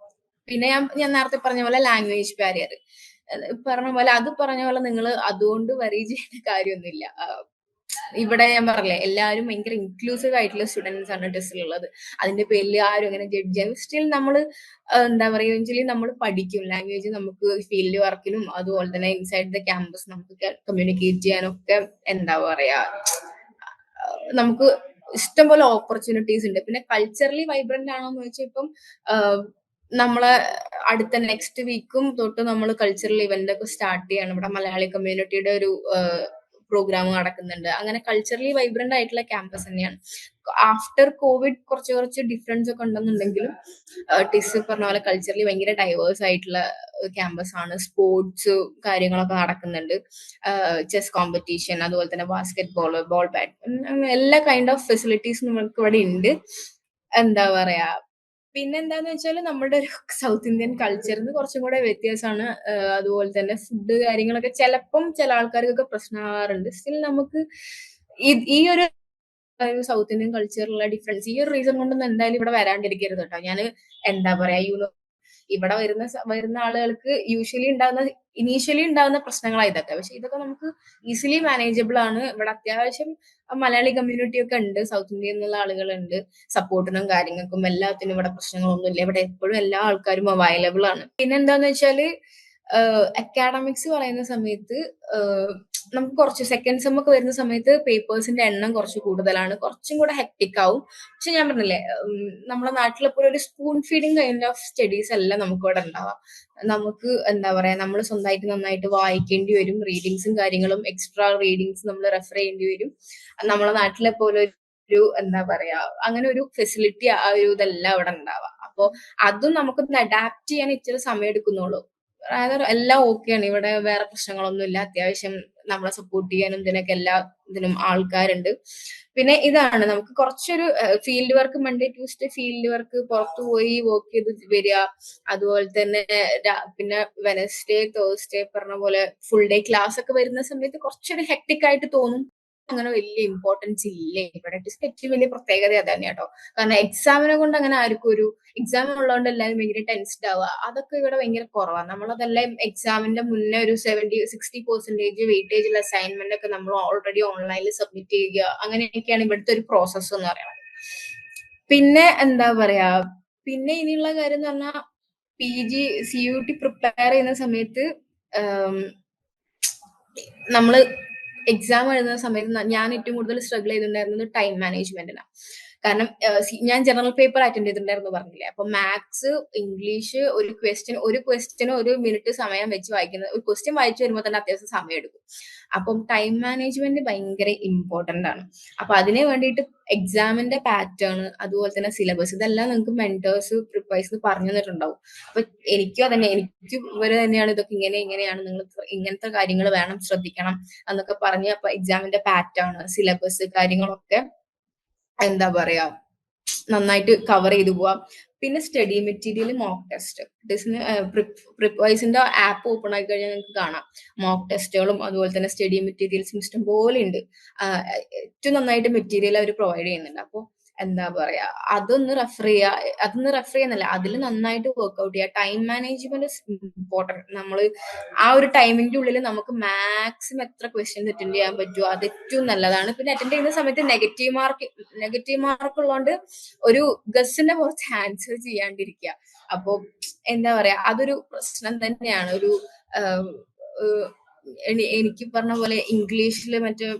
പിന്നെ ഞാൻ നേരത്തെ പറഞ്ഞ പോലെ ലാംഗ്വേജ് ബാരിയർ പറഞ്ഞ പോലെ, അത് പറഞ്ഞ പോലെ നിങ്ങൾ അതുകൊണ്ട് വറി ചെയ്യേണ്ട കാര്യമൊന്നുമില്ല. ഇവിടെ ഞാൻ പറഞ്ഞില്ലേ, എല്ലാവരും ഭയങ്കര ഇൻക്ലൂസീവ് ആയിട്ടുള്ള സ്റ്റുഡൻസ് ആണ് ടെസ്റ്റിലുള്ളത്. അതിന്റെ പേരിൽ ആരും അങ്ങനെ ജഡ്ജ് ചെയ്യാൻ സ്റ്റിൽ നമ്മൾ എന്താ പറയുക, eventually നമ്മൾ പഠിക്കും ലാംഗ്വേജ്. നമുക്ക് ഫീൽഡ് വർക്കിനും അതുപോലെ തന്നെ ഇൻസൈഡ് ദ ക്യാമ്പസ് നമുക്ക് കമ്മ്യൂണിക്കേറ്റ് ചെയ്യാനൊക്കെ എന്താ പറയാ, നമുക്ക് ഇഷ്ടംപോലെ ഓപ്പർച്യൂണിറ്റീസ് ഉണ്ട്. പിന്നെ കൾച്ചറലി വൈബ്രന്റ് ആണോ എന്ന് വെച്ചാൽ ഇപ്പം നമ്മളെ അടുത്ത നെക്സ്റ്റ് വീക്കും തൊട്ട് നമ്മൾ കൾച്ചറൽ ഇവന്റ് ഒക്കെ സ്റ്റാർട്ട് ചെയ്യാണ്. ഇവിടെ മലയാളി കമ്മ്യൂണിറ്റിയുടെ ഒരു പ്രോഗ്രാം നടക്കുന്നുണ്ട്. അങ്ങനെ കൾച്ചറലി വൈബ്രന്റ് ആയിട്ടുള്ള ക്യാമ്പസ് തന്നെയാണ്. ആഫ്റ്റർ കോവിഡ് കുറച്ച് ഡിഫറൻസ് ഒക്കെ ഉണ്ടെന്നുണ്ടെങ്കിലും ടിസ് പറഞ്ഞ പോലെ കൾച്ചറലി ഭയങ്കര ഡൈവേഴ്സ് ആയിട്ടുള്ള ക്യാമ്പസ് ആണ്. സ്പോർട്സ് കാര്യങ്ങളൊക്കെ നടക്കുന്നുണ്ട്. ചെസ് കോമ്പറ്റീഷൻ, അതുപോലെ തന്നെ ബാസ്കറ്റ് ബോൾ ബാറ്റ്, എല്ലാ കൈൻഡ് ഓഫ് ഫെസിലിറ്റീസ് നമുക്ക് ഇവിടെ ഉണ്ട്. എന്താ പറയാ, പിന്നെന്താന്ന് വെച്ചാൽ നമ്മുടെ ഒരു സൗത്ത് ഇന്ത്യൻ കൾച്ചറിന് കുറച്ചും കൂടെ വ്യത്യാസമാണ്. അതുപോലെ തന്നെ ഫുഡ് കാര്യങ്ങളൊക്കെ ചിലപ്പം ചില ആൾക്കാർക്കൊക്കെ പ്രശ്നമാകാറുണ്ട്. സ്റ്റിൽ നമുക്ക് ഈ ഒരു സൗത്ത് ഇന്ത്യൻ കൾച്ചറിലുള്ള ഡിഫറൻസ് ഈ ഒരു റീസൺ കൊണ്ടൊന്നും എന്തായാലും ഇവിടെ വരാണ്ടിരിക്കരുത് കേട്ടോ. ഞാൻ എന്താ പറയാ, ഇവിടെ വരുന്ന ആളുകൾക്ക് ഇനീഷ്യലി ഉണ്ടാകുന്ന പ്രശ്നങ്ങളാണ് ഇതൊക്കെ. പക്ഷെ ഇതൊക്കെ നമുക്ക് ഈസിലി മാനേജബിൾ ആണ്. ഇവിടെ അത്യാവശ്യം മലയാളി കമ്മ്യൂണിറ്റി ഒക്കെ ഉണ്ട്, സൗത്ത് ഇന്ത്യയിൽ നിന്നുള്ള ആളുകളുണ്ട്. സപ്പോർട്ടിനും കാര്യങ്ങൾക്കും എല്ലാത്തിനും ഇവിടെ പ്രശ്നങ്ങളൊന്നുമില്ല. ഇവിടെ എപ്പോഴും എല്ലാ ആൾക്കാരും അവൈലബിൾ ആണ്. പിന്നെന്താന്ന് വെച്ചാല് അക്കാഡമിക്സ് പറയുന്ന സമയത്ത് നമുക്ക് കുറച്ച് സെക്കൻഡ് സെം ഒക്കെ വരുന്ന സമയത്ത് പേപ്പേഴ്സിന്റെ എണ്ണം കുറച്ച് കൂടുതലാണ്, കുറച്ചും കൂടെ ഹെക്ടിക് ആവും. പക്ഷെ ഞാൻ പറഞ്ഞില്ലേ, നമ്മുടെ നാട്ടിലെപ്പോലെ ഒരു spoon feeding kind of studies അല്ല നമുക്ക് ഇവിടെ ഉണ്ടാവാം. നമുക്ക് എന്താ പറയാ, നമ്മൾ സ്വന്തമായിട്ട് നന്നായിട്ട് വായിക്കേണ്ടി വരും. റീഡിങ്സും കാര്യങ്ങളും എക്സ്ട്രാ റീഡിങ്സ് നമ്മൾ റെഫർ ചെയ്യേണ്ടി വരും. നമ്മളെ നാട്ടിലെ പോലെ ഒരു എന്താ പറയാ, അങ്ങനെ ഒരു ഫെസിലിറ്റി ആ ഒരു ഇതല്ല ഇവിടെ ഉണ്ടാവാം. അപ്പൊ അതും നമുക്കൊന്ന് അഡാപ്റ്റ് ചെയ്യാൻ ഇച്ചിരി സമയം എടുക്കുന്നുള്ളൂ. അതായത് എല്ലാം ഓക്കെയാണ്, ഇവിടെ വേറെ പ്രശ്നങ്ങളൊന്നുമില്ല. അത്യാവശ്യം നമ്മളെ സപ്പോർട്ട് ചെയ്യാനും ഇതിനൊക്കെ ഇതിനും ആൾക്കാരുണ്ട്. പിന്നെ ഇതാണ്, നമുക്ക് കുറച്ചൊരു field work, Monday Tuesday field work, പുറത്തു പോയി വർക്ക് ചെയ്ത് വരിക. അതുപോലെ തന്നെ പിന്നെ വെനസ്ഡേ തേഴ്സ്ഡേ പറഞ്ഞ പോലെ ഫുൾ ഡേ ക്ലാസ് ഒക്കെ വരുന്ന സമയത്ത് കുറച്ചൊരു ഹെക്ടിക് ആയിട്ട് തോന്നും. അങ്ങനെ വലിയ ഇമ്പോർട്ടൻസ് ഇല്ലേ ഇവിടെ. ഏറ്റവും വലിയ പ്രത്യേകത അത് തന്നെ കേട്ടോ. കാരണം എക്സാമിനെ കൊണ്ട് അങ്ങനെ ആർക്കും ഒരു എക്സാം ഉള്ളതുകൊണ്ട് എല്ലാവരും ഭയങ്കര ടെൻസ്ഡ് ആവുക, അതൊക്കെ ഇവിടെ ഭയങ്കര കുറവാണ്. നമ്മളതെല്ലാം എക്സാമിന്റെ മുന്നേ ഒരു 60% വെയിറ്റേജ് ഉള്ള അസൈൻമെന്റ് ഒക്കെ നമ്മൾ ഓൾറെഡി ഓൺലൈനിൽ സബ്മിറ്റ് ചെയ്യുക. അങ്ങനെയൊക്കെയാണ് ഇവിടുത്തെ ഒരു പ്രോസസ്സ് എന്ന് പറയുന്നത്. പിന്നെ എന്താ പറയാ, പിന്നെ ഇനിയുള്ള കാര്യം എന്ന് പറഞ്ഞാൽ PG CUT പ്രിപ്പയർ ചെയ്യുന്ന സമയത്ത് നമ്മള് എക്സാം എഴുതുന്ന സമയത്ത് ഞാൻ ഏറ്റവും കൂടുതൽ സ്ട്രഗിൾ ചെയ്തിട്ടുണ്ടായിരുന്നത് ടൈം മാനേജ്മെന്റിനാണ്. കാരണം ഞാൻ ജനറൽ പേപ്പർ അറ്റൻഡ് ചെയ്തിട്ടുണ്ടായിരുന്നു പറഞ്ഞില്ലേ. അപ്പൊ മാത്സ്, ഇംഗ്ലീഷ്, ഒരു ക്വസ്റ്റ്യന് 1 മിനിറ്റ് സമയം വെച്ച് വായിക്കുന്നത്, ഒരു ക്വസ്റ്റ്യൻ വായിച്ചു വരുമ്പോൾ തന്നെ അത്യാവശ്യം സമയം എടുക്കും. അപ്പം ടൈം മാനേജ്മെന്റ് ഭയങ്കര ഇമ്പോർട്ടന്റ് ആണ്. അപ്പൊ അതിന് വേണ്ടിയിട്ട് എക്സാമിന്റെ പാറ്റേൺ, അതുപോലെ തന്നെ സിലബസ്, ഇതെല്ലാം നിങ്ങൾക്ക് മെന്റേഴ്സ് പ്രിപ്പൈസ് പറഞ്ഞു തന്നിട്ടുണ്ടാവും. അപ്പൊ എനിക്കും അതന്നെ, ഇവര് തന്നെയാണ് ഇതൊക്കെ ഇങ്ങനെയാണ്, നിങ്ങൾ ഇങ്ങനത്തെ കാര്യങ്ങൾ വേണം ശ്രദ്ധിക്കണം എന്നൊക്കെ പറഞ്ഞ് അപ്പൊ എക്സാമിന്റെ പാറ്റേൺ, സിലബസ് കാര്യങ്ങളൊക്കെ എന്താ പറയാ നന്നായിട്ട് കവർ ചെയ്തു പോവാം. പിന്നെ സ്റ്റഡി മെറ്റീരിയൽ, മോക്ക് ടെസ്റ്റ്. പ്രിപ്പൈസിന്റെ ആപ്പ് ഓപ്പൺ ആയി കഴിഞ്ഞാൽ നിങ്ങൾക്ക് കാണാം മോക്ക് ടെസ്റ്റുകളും അതുപോലെ തന്നെ സ്റ്റഡി മെറ്റീരിയൽസും ഇഷ്ടം പോലെ ഉണ്ട്. ഏറ്റവും നന്നായിട്ട് മെറ്റീരിയൽ അവർ പ്രൊവൈഡ് ചെയ്യുന്നുണ്ട്. അപ്പോൾ എന്താ പറയാ, അതൊന്ന് റെഫർ ചെയ്യുന്നല്ല, അതിൽ നന്നായിട്ട് വർക്ക്ഔട്ട് ചെയ്യുക. Time management important. നമ്മൾ ആ ഒരു ടൈമിന്റെ ഉള്ളിൽ നമുക്ക് മാക്സിമം എത്ര ക്വസ്റ്റ്യൻസ് അറ്റൻഡ് ചെയ്യാൻ പറ്റുമോ അത് ഏറ്റവും നല്ലതാണ്. പിന്നെ അറ്റൻഡ് ചെയ്യുന്ന സമയത്ത് നെഗറ്റീവ് മാർക്ക് ഉള്ളതുകൊണ്ട് ഒരു ഗസ്സിന്റെ പുറത്ത് ആൻസർ ചെയ്യാണ്ടിരിക്കുക. അപ്പൊ എന്താ പറയാ, അതൊരു പ്രശ്നം തന്നെയാണ്. ഒരു എനിക്ക് പറഞ്ഞ പോലെ ഇംഗ്ലീഷിൽ മറ്റേ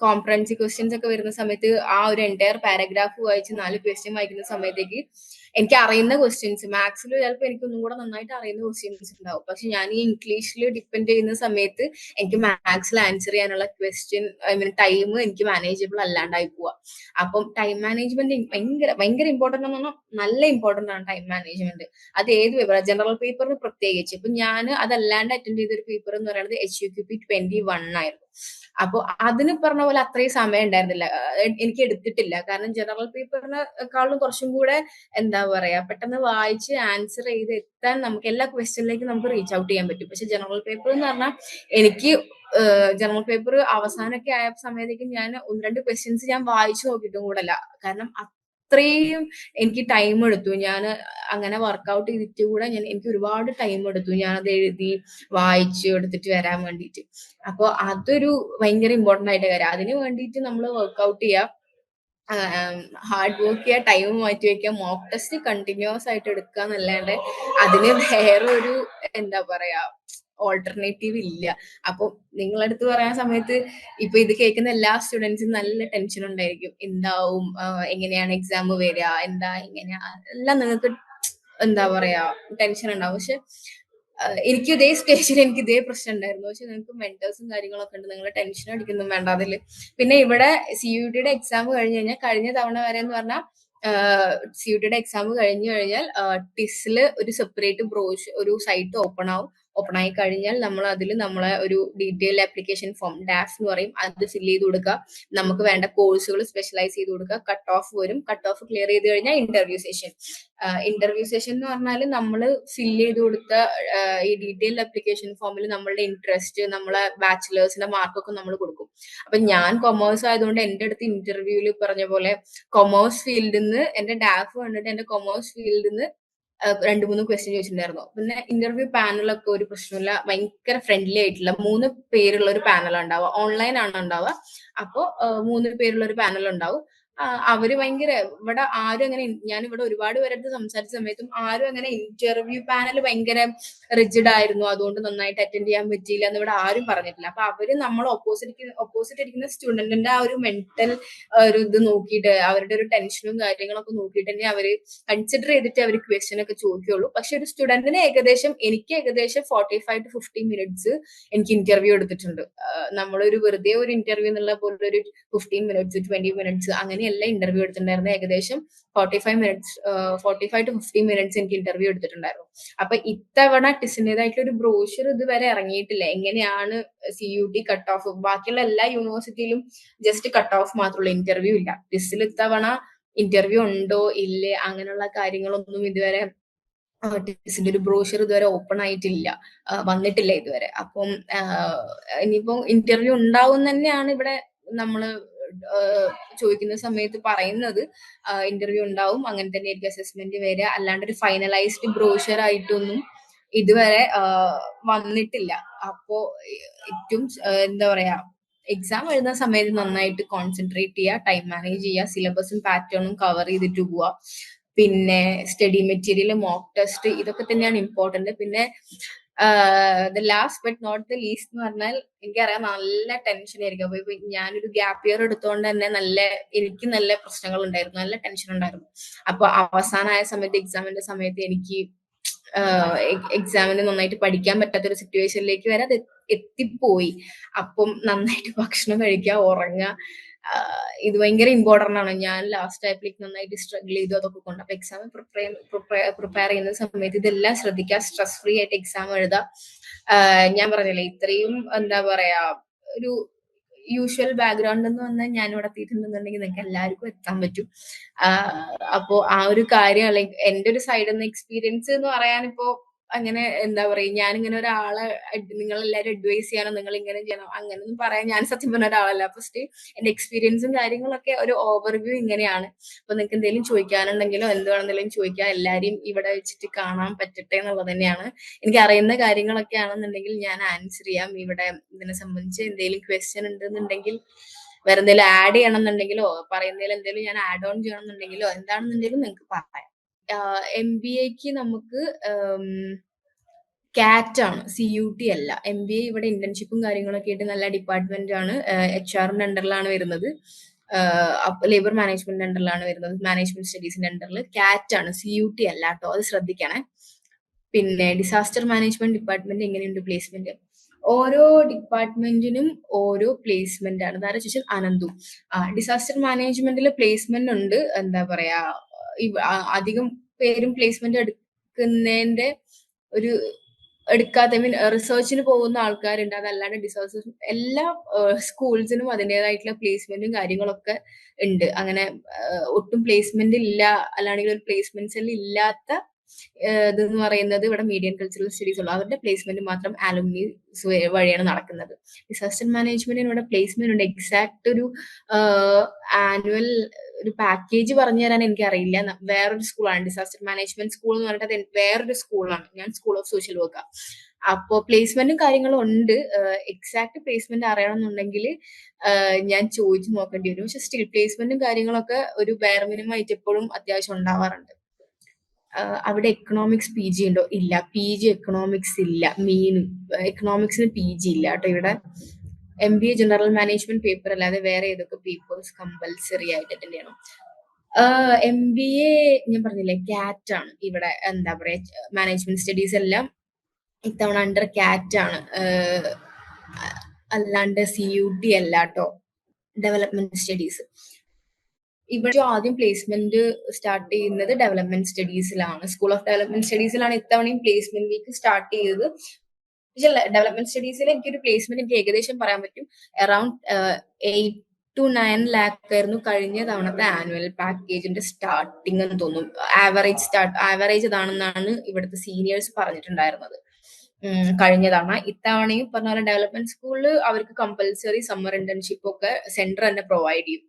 കോംപ്രഹെൻസീവ് ക്വസ്റ്റ്യൻസ് ഒക്കെ വരുന്ന സമയത്ത് ആ ഒരു എൻറ്റയർ പാരഗ്രാഫ് വായിച്ച് 4 ക്വസ്റ്റ്യൻ വായിക്കുന്ന സമയത്തേക്ക് എനിക്ക് അറിയുന്ന ക്വസ്റ്റ്യൻസ്, മാത്സിൽ ചിലപ്പോൾ എനിക്ക് ഒന്നും കൂടെ നന്നായിട്ട് അറിയുന്ന ക്വസ്റ്റ്യൻസ് ഉണ്ടാവും. പക്ഷെ ഞാൻ ഈ ഇംഗ്ലീഷിൽ ഡിപ്പെൻഡ് ചെയ്യുന്ന സമയത്ത് എനിക്ക് മാത്സിൽ ആൻസർ ചെയ്യാനുള്ള ടൈം എനിക്ക് മാനേജബിൾ അല്ലാണ്ടായി പോവാ. അപ്പം ടൈം മാനേജ്മെന്റ് ഭയങ്കര ഇമ്പോർട്ടന്റ് എന്ന് പറഞ്ഞാൽ നല്ല ഇമ്പോർട്ടന്റ് ആണ് ടൈം മാനേജ്മെന്റ്. അത് ഏത് പേപ്പർ, ജനറൽ പേപ്പറിന് പ്രത്യേകിച്ച്. ഇപ്പൊ ഞാൻ അതല്ലാണ്ട് അറ്റൻഡ് ചെയ്തൊരു പേപ്പർ എന്ന് പറയുന്നത് HUQP 21 ആയിരുന്നു. അപ്പൊ അതിന് പറഞ്ഞ പോലെ അത്രയും സമയം ഉണ്ടായിരുന്നില്ല, എനിക്ക് എടുത്തിട്ടില്ല. കാരണം ജനറൽ പേപ്പറിനെക്കാളും കുറച്ചും കൂടെ എന്താ പറയാ, പെട്ടെന്ന് വായിച്ച് ആൻസർ ചെയ്ത് എത്താൻ നമുക്ക് എല്ലാ ക്വസ്റ്റ്യനിലേക്കും നമുക്ക് റീച്ച് ഔട്ട് ചെയ്യാൻ പറ്റും. പക്ഷെ ജനറൽ പേപ്പർ എന്ന് പറഞ്ഞാൽ എനിക്ക് ജനറൽ പേപ്പർ അവസാനമൊക്കെ ആയ സമയത്തേക്ക് ഞാൻ 1-2 ക്വസ്റ്റ്യൻസ് ഞാൻ വായിച്ചു നോക്കിയിട്ടും കൂടെ അല്ല. കാരണം അത്രയും എനിക്ക് ടൈം എടുത്തു. ഞാൻ അങ്ങനെ വർക്കൗട്ട് ചെയ്തിട്ട് കൂടെ എനിക്ക് ഒരുപാട് ടൈം എടുത്തു ഞാനത് എഴുതി വായിച്ചു എടുത്തിട്ട് വരാൻ വേണ്ടിയിട്ട്. അപ്പോൾ അതൊരു ഭയങ്കര ഇമ്പോർട്ടന്റ് ആയിട്ട് കാര്യം. അതിന് വേണ്ടിയിട്ട് നമ്മൾ വർക്കൗട്ട് ചെയ്യുക, ഹാർഡ് വർക്ക് ചെയ്യുക, ടൈം മാറ്റി വെക്കുക, മോക്ക് ടെസ്റ്റ് കണ്ടിന്യൂസ് ആയിട്ട് എടുക്കുക എന്നല്ലാണ്ട് അതിന് വേറെ ഒരു എന്താ പറയാ ഓൾട്ടർനേറ്റീവ് ഇല്ല. അപ്പൊ നിങ്ങളടുത്ത് പറയുന്ന സമയത്ത് ഇപ്പൊ ഇത് കേൾക്കുന്ന എല്ലാ സ്റ്റുഡൻസിനും നല്ല ടെൻഷൻ ഉണ്ടായിരിക്കും. എന്താവും, എങ്ങനെയാണ് എക്സാം വരിക, എന്താ എങ്ങനെയാ, എല്ലാം നിങ്ങൾക്ക് എന്താ പറയാ ടെൻഷൻ ഉണ്ടാവും. പക്ഷെ എനിക്ക് ഇതേ സ്റ്റേജിൽ എനിക്ക് ഇതേ പ്രശ്നം ഉണ്ടായിരുന്നു. പക്ഷെ നിങ്ങൾക്ക് മെന്റേഴ്സും കാര്യങ്ങളൊക്കെ ഉണ്ട്, നിങ്ങൾ ടെൻഷൻ അടിക്കൊന്നും വേണ്ട അതില്. പിന്നെ ഇവിടെ CUT-യുടെ എക്സാം കഴിഞ്ഞ് കഴിഞ്ഞാൽ, കഴിഞ്ഞ തവണ വരെ എന്ന് പറഞ്ഞാൽ CUT-യുടെ എക്സാം കഴിഞ്ഞു കഴിഞ്ഞാൽ ടിസില് ഒരു സെപ്പറേറ്റ് ഒരു സൈറ്റ് ഓപ്പൺ ആയി കഴിഞ്ഞാൽ നമ്മൾ അതിൽ നമ്മളെ ഒരു ഡീറ്റെയിൽ ആപ്ലിക്കേഷൻ ഫോം ഡാഫ് എന്ന് പറയും, അത് ഫില്ല് ചെയ്ത് കൊടുക്കുക. നമുക്ക് വേണ്ട കോഴ്സുകൾ സ്പെഷ്യലൈസ് ചെയ്ത് കൊടുക്കുക. കട്ട് ഓഫ് വരും. കട്ട് ഓഫ് ക്ലിയർ ചെയ്ത് കഴിഞ്ഞാൽ ഇന്റർവ്യൂ സെഷൻ എന്ന് പറഞ്ഞാൽ നമ്മൾ ഫില്ല് ചെയ്ത് കൊടുത്ത ഈ ഡീറ്റെയിൽഡ് ആപ്ലിക്കേഷൻ ഫോമിൽ നമ്മളുടെ ഇൻട്രസ്റ്റ്, നമ്മളെ ബാച്ചിലേഴ്സിന്റെ മാർക്കൊക്കെ നമ്മൾ കൊടുക്കും. അപ്പൊ ഞാൻ കൊമേഴ്സ് ആയതുകൊണ്ട് എന്റെ അടുത്ത് ഇന്റർവ്യൂവിൽ പറഞ്ഞ പോലെ കൊമേഴ്സ് ഫീൽഡിൽ നിന്ന് എന്റെ ഡാഫ് കണ്ടിട്ട് എന്റെ കൊമേഴ്സ് ഫീൽഡിൽ നിന്ന് 2-3 ക്വസ്റ്റ്യൻ ചോദിച്ചിട്ടുണ്ടായിരുന്നു. പിന്നെ ഇന്റർവ്യൂ പാനലൊക്കെ ഒരു പ്രശ്നമില്ല, ഭയങ്കര ഫ്രണ്ട്ലി ആയിട്ടുള്ള 3 പേരുള്ള ഒരു പാനൽ ഉണ്ടാവുക. ഓൺലൈൻ ആണ് ഉണ്ടാവുക. അപ്പോ 3 പേരുള്ള ഒരു പാനൽ ഉണ്ടാവും. അവര് ഭയങ്കര, ഇവിടെ ആരും അങ്ങനെ, ഞാൻ ഇവിടെ ഒരുപാട് പേരടുത്ത് സംസാരിച്ച സമയത്തും ആരും അങ്ങനെ ഇന്റർവ്യൂ പാനൽ ഭയങ്കര റിജിഡ് ആയിരുന്നു, അതുകൊണ്ട് നന്നായിട്ട് അറ്റൻഡ് ചെയ്യാൻ പറ്റിയില്ല എന്ന് ഇവിടെ ആരും പറഞ്ഞിട്ടില്ല. അപ്പൊ അവര് നമ്മൾ ഓപ്പോസിറ്റ് ഇരിക്കുന്ന സ്റ്റുഡന്റിന്റെ ആ ഒരു മെന്റൽ ഒരു ഇത് നോക്കിയിട്ട്, അവരുടെ ഒരു ടെൻഷനും കാര്യങ്ങളൊക്കെ നോക്കിയിട്ട് തന്നെ അവര് കൺസിഡർ ചെയ്തിട്ട് അവർ ക്വസ്റ്റ്യൻ ഒക്കെ ചോദിക്കുള്ളൂ. പക്ഷെ ഒരു സ്റ്റുഡന്റിന് എനിക്ക് ഏകദേശം 45 to 50 മിനിറ്റ്സ് എനിക്ക് ഇന്റർവ്യൂ എടുത്തിട്ടുണ്ട്. നമ്മളൊരു വെറുതെ ഒരു ഇന്റർവ്യൂ എന്നുള്ള പോലെ ഒരു 15 മിനിറ്റ്സ് 20 മിനിറ്റ്സ് അങ്ങനെയല്ല ഇന്റർവ്യൂ എടുത്തിട്ടുണ്ടായിരുന്നത്. ഏകദേശം 45 to 50 മിനിറ്റ്സ് എനിക്ക് ഇന്റർവ്യൂ എടുത്തിട്ടുണ്ടായിരുന്നു. അപ്പൊ ഇത്തവണ ടിസിന്റേതായിട്ടുള്ള ഒരു ബ്രോഷർ ഇതുവരെ ഇറങ്ങിയിട്ടില്ല, എങ്ങനെയാണ് CUT കട്ട് ഓഫ്. ബാക്കിയുള്ള എല്ലാ യൂണിവേഴ്സിറ്റിയിലും ജസ്റ്റ് കട്ട് ഓഫ് മാത്രമുള്ള, ഇന്റർവ്യൂ ഇല്ല. ടിസിൽ ഇത്തവണ ഇന്റർവ്യൂ ഉണ്ടോ ഇല്ലേ അങ്ങനെയുള്ള കാര്യങ്ങളൊന്നും ഇതുവരെ ടിസിന്റെ ഒരു ബ്രോഷർ ഇതുവരെ ഓപ്പൺ ആയിട്ടില്ല, വന്നിട്ടില്ല ഇതുവരെ. അപ്പം ഇനിയിപ്പോ ഇന്റർവ്യൂ ഉണ്ടാവും തന്നെയാണ് ഇവിടെ നമ്മള് ചോദിക്കുന്ന സമയത്ത് പറയുന്നത്. ഇന്റർവ്യൂ ഉണ്ടാവും, അങ്ങനെ തന്നെ ആയിരിക്കും അസസ്മെന്റ് വരിക. അല്ലാണ്ട് ഒരു ഫൈനലൈസ്ഡ് ബ്രോഷർ ആയിട്ടൊന്നും ഇതുവരെ വന്നിട്ടില്ല. അപ്പോ ഏറ്റവും എന്താ പറയാ, എക്സാം എഴുതുന്ന സമയത്ത് നന്നായിട്ട് കോൺസെൻട്രേറ്റ് ചെയ്യുക, ടൈം മാനേജ് ചെയ്യുക, സിലബസും പാറ്റേണും കവർ ചെയ്തിട്ട് പോവുക. പിന്നെ സ്റ്റഡി മെറ്റീരിയൽ, മോക്ക് ടെസ്റ്റ്, ഇതൊക്കെ തന്നെയാണ് ഇമ്പോർട്ടന്റ്. പിന്നെ the last but not the least എന്ന് പറഞ്ഞാൽ, എനിക്കറിയാം നല്ല ടെൻഷൻ ആയിരിക്കും. അപ്പൊ ഇപ്പൊ ഞാനൊരു ഗ്യാപ്പ് ഇയർ എടുത്തോണ്ട് തന്നെ എനിക്ക് നല്ല പ്രശ്നങ്ങൾ ഉണ്ടായിരുന്നു, നല്ല ടെൻഷൻ ഉണ്ടായിരുന്നു. അപ്പൊ അവസാനമായ സമയത്ത്, എക്സാമിന്റെ സമയത്ത് എനിക്ക് എക്സാമിന് നന്നായിട്ട് പഠിക്കാൻ പറ്റാത്തൊരു സിറ്റുവേഷനിലേക്ക് വരെ അത് എത്തിപ്പോയി. അപ്പം നന്നായിട്ട് ഭക്ഷണം കഴിക്കുക, ഉറങ്ങുക, ഇത് ഭയങ്കര ഇമ്പോർട്ടന്റ് ആണ്. ഞാൻ ലാസ്റ്റ് ആയപ്പോഴേക്ക് നന്നായിട്ട് സ്ട്രഗിൾ ചെയ്തു അതൊക്കെ കൊണ്ട്. അപ്പൊ എക്സാം പ്രിപ്പയർ ചെയ്യുന്ന സമയത്ത് ഇതെല്ലാം ശ്രദ്ധിക്കുക, സ്ട്രെസ് ഫ്രീ ആയിട്ട് എക്സാം എഴുതുക. ഞാൻ പറഞ്ഞില്ലേ, ഇത്രയും എന്താ പറയാ ഒരു യൂഷ്വൽ ബാക്ക്ഗ്രൗണ്ട് എന്ന് പറഞ്ഞാൽ ഞാൻ ഇവിടെ എത്തിയിട്ടുണ്ടെന്നുണ്ടെങ്കിൽ നിങ്ങൾക്ക് എല്ലാവർക്കും എത്താൻ പറ്റും. അപ്പോ ആ ഒരു കാര്യം, അല്ലെങ്കിൽ എന്റെ ഒരു സൈഡിൽ നിന്ന് എക്സ്പീരിയൻസ് എന്ന് പറയാനിപ്പോ അങ്ങനെ എന്താ പറയാ, ഞാനിങ്ങനെ ഒരാളെ നിങ്ങളെല്ലാവരും അഡ്വൈസ് ചെയ്യണം, നിങ്ങൾ ഇങ്ങനെ ചെയ്യണം അങ്ങനെയൊന്നും പറയാൻ ഞാൻ സത്യം പറഞ്ഞ ഒരാളല്ല. ഫസ്റ്റ് എന്റെ എക്സ്പീരിയൻസും കാര്യങ്ങളൊക്കെ ഒരു ഓവർവ്യൂ ഇങ്ങനെയാണ്. അപ്പൊ നിങ്ങൾക്ക് എന്തെങ്കിലും ചോദിക്കാനുണ്ടെങ്കിലോ എന്തുവാണെന്തെങ്കിലും ചോദിക്കാം, എല്ലാരെയും ഇവിടെ വെച്ചിട്ട് കാണാൻ പറ്റട്ടെ എന്നുള്ളത് തന്നെയാണ്. എനിക്ക് അറിയുന്ന കാര്യങ്ങളൊക്കെ ആണെന്നുണ്ടെങ്കിൽ ഞാൻ ആൻസർ ചെയ്യാം. ഇവിടെ ഇതിനെ സംബന്ധിച്ച് എന്തെങ്കിലും ക്വസ്റ്റ്യൻ ഉണ്ടെന്നുണ്ടെങ്കിൽ, വേറെ എന്തെങ്കിലും ആഡ് ചെയ്യണം എന്നുണ്ടെങ്കിലോ പറയുന്നതിൽ എന്തെങ്കിലും ഞാൻ ആഡ് ഓൺ ചെയ്യണം എന്നുണ്ടെങ്കിലോ എന്താണെന്നുണ്ടെങ്കിലും നിങ്ങൾക്ക് പറയാം. MBAക്ക് നമുക്ക് CAT ആണ്, CUT അല്ല. MBA ഇവിടെ ഇന്റേൺഷിപ്പും കാര്യങ്ങളൊക്കെ ആയിട്ട് നല്ല ഡിപ്പാർട്ട്മെന്റ് ആണ്. HR-ന്റെ അണ്ടറിലാണ് വരുന്നത്, ലേബർ മാനേജ്മെന്റ് അണ്ടറിലാണ് വരുന്നത്, മാനേജ്മെന്റ് സ്റ്റഡീസിന്റെ അണ്ടറിൽ. CAT ആണ്, CUT അല്ല കേട്ടോ, അത് ശ്രദ്ധിക്കണേ. പിന്നെ ഡിസാസ്റ്റർ മാനേജ്മെന്റ് ഡിപ്പാർട്ട്മെന്റ് എങ്ങനെയുണ്ട് പ്ലേസ്മെന്റ്? ഓരോ ഡിപ്പാർട്ട്മെന്റിനും ഓരോ പ്ലേസ്മെന്റ് ആണ്. അതായത് ചോദിച്ചാൽ അനന്തു, ഡിസാസ്റ്റർ മാനേജ്മെന്റിൽ പ്ലേസ്മെന്റ് ഉണ്ട്. എന്താ പറയാ, അധികം പേരും പ്ലേസ്മെന്റ് എടുക്കുന്നതിന്റെ ഒരു എടുക്കാത്ത, മീൻ റിസർച്ചിന് പോകുന്ന ആൾക്കാരുണ്ട്. അതല്ലാണ്ട് ഡിസാസ്റ്റർ എല്ലാ സ്കൂൾസിനും അതിൻ്റെതായിട്ടുള്ള പ്ലേസ്മെന്റും കാര്യങ്ങളൊക്കെ ഉണ്ട്. അങ്ങനെ ഒട്ടും പ്ലേസ്മെന്റ് ഇല്ല, അല്ലാണെങ്കിൽ ഒരു പ്ലേസ്മെന്റ് സെൽ ഇല്ലാത്ത ഇതെന്ന് പറയുന്നത് ഇവിടെ മീഡിയ ആൻഡ് കൾച്ചറൽ സ്റ്റഡീസ് ഉള്ളു. അവരുടെ പ്ലേസ്മെന്റ് മാത്രം അലുമിനീസ് വഴിയാണ് നടക്കുന്നത്. ഡിസാസ്റ്റർ മാനേജ്മെന്റിന് ഇവിടെ പ്ലേസ്മെന്റ് ഉണ്ട്. എക്സാക്ട് ഒരു ആനുവൽ ഒരു പാക്കേജ് പറഞ്ഞു തരാൻ എനിക്കറിയില്ല. വേറൊരു സ്കൂളാണ് ഡിസാസ്റ്റർ മാനേജ്മെന്റ് സ്കൂൾ എന്ന് പറഞ്ഞിട്ട് അത് വേറൊരു സ്കൂളാണ്. ഞാൻ സ്കൂൾ ഓഫ് സോഷ്യൽ വർക്കാ. അപ്പോ പ്ലേസ്മെന്റും കാര്യങ്ങളും ഉണ്ട്. എക്സാക്ട് പ്ലേസ്മെന്റ് അറിയണമെന്നുണ്ടെങ്കിൽ ഞാൻ ചോദിച്ചു നോക്കേണ്ടി വരും. പക്ഷെ സ്റ്റിൽ പ്ലേസ്മെന്റും കാര്യങ്ങളൊക്കെ ഒരു ബെയർ മിനിമം ആയിട്ട് എപ്പോഴും അത്യാവശ്യം ഉണ്ടാവാറുണ്ട്. അവിടെ എക്കണോമിക്സ് പി ജി ഉണ്ടോ? ഇല്ല. പി ജി എക്കണോമിക്സ് ഇല്ല. എക്കണോമിക്സിന് പി ജി ഇല്ല കേട്ടോ ഇവിടെ. MBA ജനറൽ മാനേജ്മെന്റ് പേപ്പർ അല്ലാതെ വേറെ ഏതൊക്കെ പേപ്പേഴ്സ് കമ്പൽസറി ആയിട്ട് അറ്റൻഡ് ചെയ്യണം? MBA ഞാൻ പറഞ്ഞില്ലേ കാറ്റ് ആണ് ഇവിടെ. എന്താ പറയാ, മാനേജ്മെന്റ് സ്റ്റഡീസ് എല്ലാം ഇത്തവണ അണ്ടർ കാറ്റ് ആണ്, അല്ലാണ്ട് CUT അല്ല കേട്ടോ. ഡെവലപ്മെന്റ് സ്റ്റഡീസ് ഇവിടെ ആദ്യം പ്ലേസ്മെന്റ് സ്റ്റാർട്ട് ചെയ്യുന്നത് ഡെവലപ്മെന്റ് സ്റ്റഡീസിലാണ്. സ്കൂൾ ഓഫ് ഡെവലപ്മെന്റ് സ്റ്റഡീസിലാണ് ഇത്തവണയും പ്ലേസ്മെന്റ് വീക്ക് സ്റ്റാർട്ട് ചെയ്തത്. പക്ഷെ ഡെവലപ്മെന്റ് സ്റ്റഡീസിൽ എനിക്കൊരു പ്ലേസ്മെന്റ് എനിക്ക് ഏകദേശം പറയാൻ പറ്റും. അറൌണ്ട് 8 to 9 lakh ആയിരുന്നു കഴിഞ്ഞ തവണത്തെ ആനുവൽ പാക്കേജിന്റെ സ്റ്റാർട്ടിംഗ് എന്ന് തോന്നുന്നു. ആവറേജ് ഇതാണെന്നാണ് ഇവിടുത്തെ സീനിയേഴ്സ് പറഞ്ഞിട്ടുണ്ടായിരുന്നത് കഴിഞ്ഞ തവണ. ഇത്തവണയും പറഞ്ഞ പോലെ ഡെവലപ്മെന്റ് സ്കൂളിൽ അവർക്ക് കമ്പൽസറി സമ്മർ ഇന്റേൺഷിപ്പ് ഒക്കെ സെന്റർ തന്നെ പ്രൊവൈഡ് ചെയ്യും.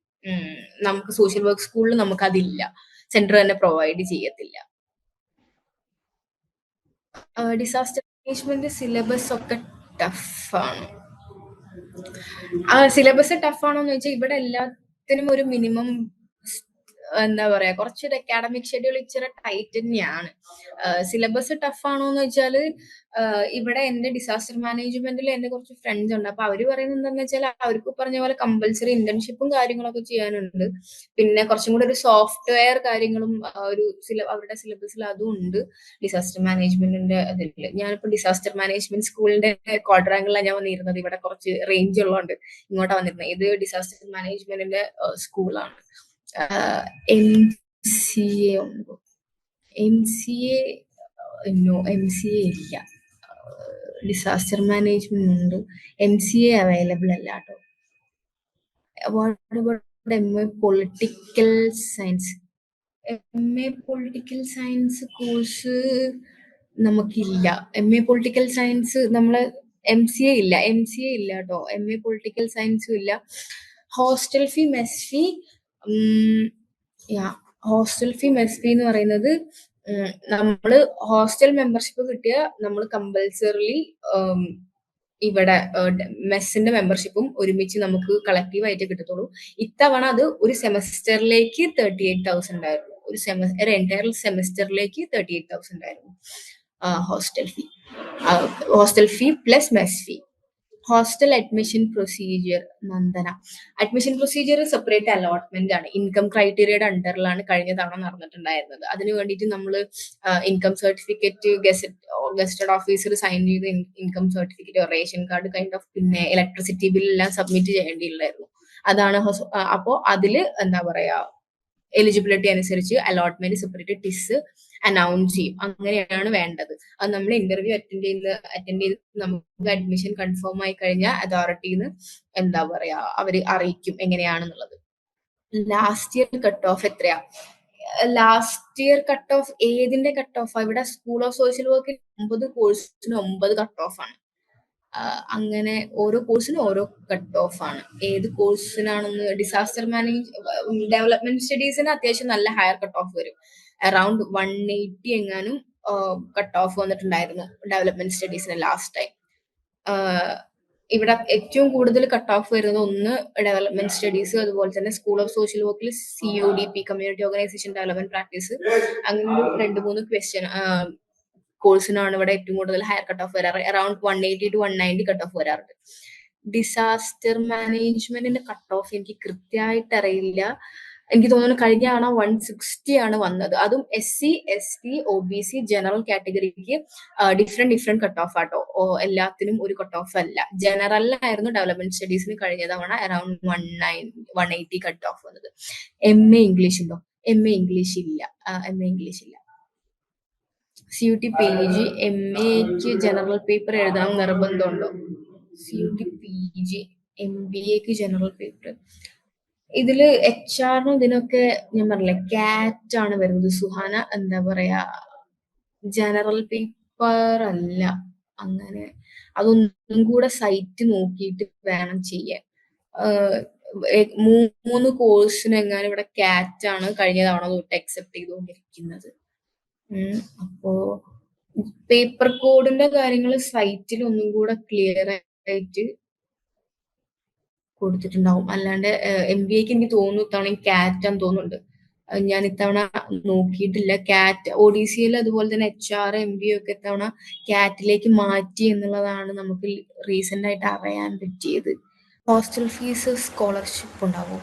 നമുക്ക് സോഷ്യൽ വർക്ക് സ്കൂളിൽ നമുക്ക് അതില്ല, സെന്റർ തന്നെ പ്രൊവൈഡ് ചെയ്യത്തില്ല. ഡിസാസ്റ്റർ മാനേജ്മെന്റ് സിലബസ് ഒക്കെ ടഫാണ്. സിലബസ് ടഫാണോന്ന് ചോദിച്ചാൽ ഇവിടെ എല്ലാത്തിനും ഒരു മിനിമം എന്താ പറയാ, കുറച്ചൊരു അക്കാഡമിക് ഷെഡ്യൂൾ ഇച്ചിരി ടൈറ്റ് തന്നെയാണ്. സിലബസ് ടഫാണോന്ന് വെച്ചാൽ ഇവിടെ എന്റെ ഡിസാസ്റ്റർ മാനേജ്മെന്റിൽ എന്റെ കുറച്ച് ഫ്രണ്ട്സ് ഉണ്ട്. അപ്പൊ അവര് പറയുന്നത് എന്താണെന്ന് വെച്ചാൽ അവർക്ക് പറഞ്ഞ പോലെ കമ്പൽസറി ഇന്റേൺഷിപ്പും കാര്യങ്ങളൊക്കെ ചെയ്യാനുണ്ട്. പിന്നെ കുറച്ചും കൂടെ ഒരു സോഫ്റ്റ്വെയർ കാര്യങ്ങളും അവരുടെ സിലബസിൽ അതും ഉണ്ട് ഡിസാസ്റ്റർ മാനേജ്മെന്റിന്റെ ഇതിൽ. ഞാനിപ്പോ ഡിസാസ്റ്റർ മാനേജ്മെന്റ് സ്കൂളിന്റെ ക്വാഡ്രാങ്കിളിലാണ് ഞാൻ വന്നിരുന്നത്. ഇവിടെ കുറച്ച് റേഞ്ച് ഉള്ളതുകൊണ്ട് ഇങ്ങോട്ടാ വന്നിരുന്നത്. ഇത് ഡിസാസ്റ്റർ മാനേജ്മെന്റിന്റെ സ്കൂളാണ്. MCA ഉണ്ടോ? MCA ഇല്ല. ഡിസാസ്റ്റർ മാനേജ്മെന്റ് ഉണ്ട്, MCA അവൈലബിൾ അല്ല കേട്ടോ. MA political science? MA political science course നമുക്കില്ല. MA പൊളിറ്റിക്കൽ സയൻസ് നമ്മള് MCA ഇല്ല കേട്ടോ. MA പൊളിറ്റിക്കൽ സയൻസും ഇല്ല. ഹോസ്റ്റൽ ഫീ മെസ് ഫീ എന്ന് പറയുന്നത് നമ്മള് ഹോസ്റ്റൽ മെമ്പർഷിപ്പ് കിട്ടിയ നമ്മൾ കമ്പൽസറിലി ഇവിടെ മെസ്സിന്റെ മെമ്പർഷിപ്പും ഒരുമിച്ച് നമുക്ക് കളക്റ്റീവ് ആയിട്ട് കിട്ടത്തുള്ളൂ. ഇത്തവണ അത് ഒരു സെമസ്റ്ററിലേക്ക് 38,000 ആയിരുന്നു. ഒരു എൻറ്റയർ സെമസ്റ്ററിലേക്ക് 38,000 ആയിരുന്നു hostel fee plus mess fee. Hostel admission procedure Nandana. Admission procedure separate allotment ആണ്. ഇൻകം ക്രൈറ്റീരിയയുടെ അണ്ടറിലാണ് കഴിഞ്ഞ തവണ നടന്നിട്ടുണ്ടായിരുന്നത്. അതിന് വേണ്ടിയിട്ട് നമ്മൾ income certificate gazetted officer sign ചെയ്ത് income certificate, ration card kind of, പിന്നെ ഇലക്ട്രിസിറ്റി ബില്ലെല്ലാം സബ്മിറ്റ് ചെയ്യേണ്ടിയുണ്ടായിരുന്നു. അതാണ് അപ്പോ അതില് എന്താ പറയാ, എലിജിബിലിറ്റി അനുസരിച്ച് അലോട്ട്മെന്റ് സെപ്പറേറ്റ് ടിസ് അനൗൺസ് ചെയ്യും. അങ്ങനെയാണ് വേണ്ടത്. അത് നമ്മൾ ഇന്റർവ്യൂ അറ്റൻഡ് ചെയ്ത് നമുക്ക് അഡ്മിഷൻ കൺഫേം ആയി കഴിഞ്ഞാൽ അതോറിറ്റിന്ന് എന്താ പറയാ അവര് അറിയിക്കും എങ്ങനെയാണെന്നുള്ളത്. ലാസ്റ്റ് ഇയർ കട്ട് ഓഫ് എത്രയാ? ലാസ്റ്റ് ഇയർ കട്ട് ഓഫ് ഏതിന്റെ കട്ട് ഓഫ്? ഇവിടെ സ്കൂൾ ഓഫ് സോഷ്യൽ വർക്കിൽ 9 കോഴ്സിന് 9 കട്ട് ഓഫ് ആണ്. അങ്ങനെ ഓരോ കോഴ്സിനും ഓരോ കട്ട് ഓഫ് ആണ്. ഏത് കോഴ്സിനാണെന്ന് ഡിസാസ്റ്റർ ഡെവലപ്മെന്റ് സ്റ്റഡീസിന് അത്യാവശ്യം നല്ല ഹയർ കട്ട് ഓഫ് വരും. അറൌണ്ട് 180 എങ്ങാനും കട്ട് ഓഫ് വന്നിട്ടുണ്ടായിരുന്നു ഡെവലപ്മെന്റ് സ്റ്റഡീസിന് ലാസ്റ്റ് ടൈം. ഇവിടെ ഏറ്റവും കൂടുതൽ കട്ട് ഓഫ് വരുന്നത് ഒന്ന് ഡെവലപ്മെന്റ് സ്റ്റഡീസ്, അതുപോലെ തന്നെ സ്കൂൾ ഓഫ് സോഷ്യൽ വർക്കിൽ CODP community organisation development practice, അങ്ങനെ 2-3 ക്വസ്റ്റ്യൻ കോഴ്സിനാണ് ഇവിടെ ഏറ്റവും കൂടുതൽ ഹയർ കട്ട് ഓഫ് വരാറ്. അറൌണ്ട് 180 to 190 കട്ട് ഓഫ് വരാറുണ്ട്. ഡിസാസ്റ്റർ മാനേജ്മെന്റിന്റെ കട്ട് ഓഫ് എനിക്ക് കൃത്യമായിട്ട് അറിയില്ല. എനിക്ക് തോന്നുന്നു കഴിഞ്ഞ തവണ 160 ആണ് വന്നത്. അതും SC ST OBC ജനറൽ കാറ്റഗറിക്ക് ഡിഫറെന്റ് കട്ട് ഓഫ് ആട്ടോ. എല്ലാത്തിനും ഒരു കട്ട് ഓഫ് അല്ല. ജനറലിലായിരുന്നു ഡെവലപ്മെന്റ് സ്റ്റഡീസിന് കഴിഞ്ഞ തവണ അറൌണ്ട് 180 കട്ട് ഓഫ് വന്നത്. MA ഇംഗ്ലീഷ് ഉണ്ടോ? MA ഇംഗ്ലീഷ് ഇല്ല. CUT PG MAക്ക് ജനറൽ പേപ്പർ എഴുതാൻ നിർബന്ധമുണ്ടോ? CUT PG MBAക്ക് ജനറൽ പേപ്പർ. ഇതില് HR-നും ഇതിനൊക്കെ ഞാൻ പറഞ്ഞില്ലേ കാറ്റ് ആണ് വരുന്നത്. സുഹാന എന്താ പറയാ, ജനറൽ പേപ്പർ അല്ല. അങ്ങനെ അതൊന്നും കൂടെ സൈറ്റ് നോക്കിയിട്ട് വേണം ചെയ്യാൻ. 3 കോഴ്സിനെങ്ങാനും ഇവിടെ കാറ്റ് ആണ് കഴിഞ്ഞ തവണ തൊട്ട് അക്സെപ്റ്റ് ചെയ്തുകൊണ്ടിരിക്കുന്നത്. അപ്പോ പേപ്പർ കോഡിന്റെ കാര്യങ്ങൾ സൈറ്റിൽ ഒന്നും കൂടെ ക്ലിയർ ആയിട്ട് കൊടുത്തിട്ടുണ്ടാവും. അല്ലാണ്ട് MBAക്ക് എനിക്ക് തോന്നുന്നു ഇത്തവണ കാറ്റ് ആണെന്ന് തോന്നുന്നുണ്ട്. ഞാൻ ഇത്തവണ നോക്കിയിട്ടില്ല. കാറ്റ് ODCയിൽ അതുപോലെ തന്നെ HR MBA ഒക്കെ ഇത്തവണ കാറ്റിലേക്ക് മാറ്റി എന്നുള്ളതാണ് നമുക്ക് റീസെന്റ് ആയിട്ട് അറിയാൻ പറ്റിയത്. ഹോസ്റ്റൽ ഫീസ് സ്കോളർഷിപ്പ് ഉണ്ടാവും.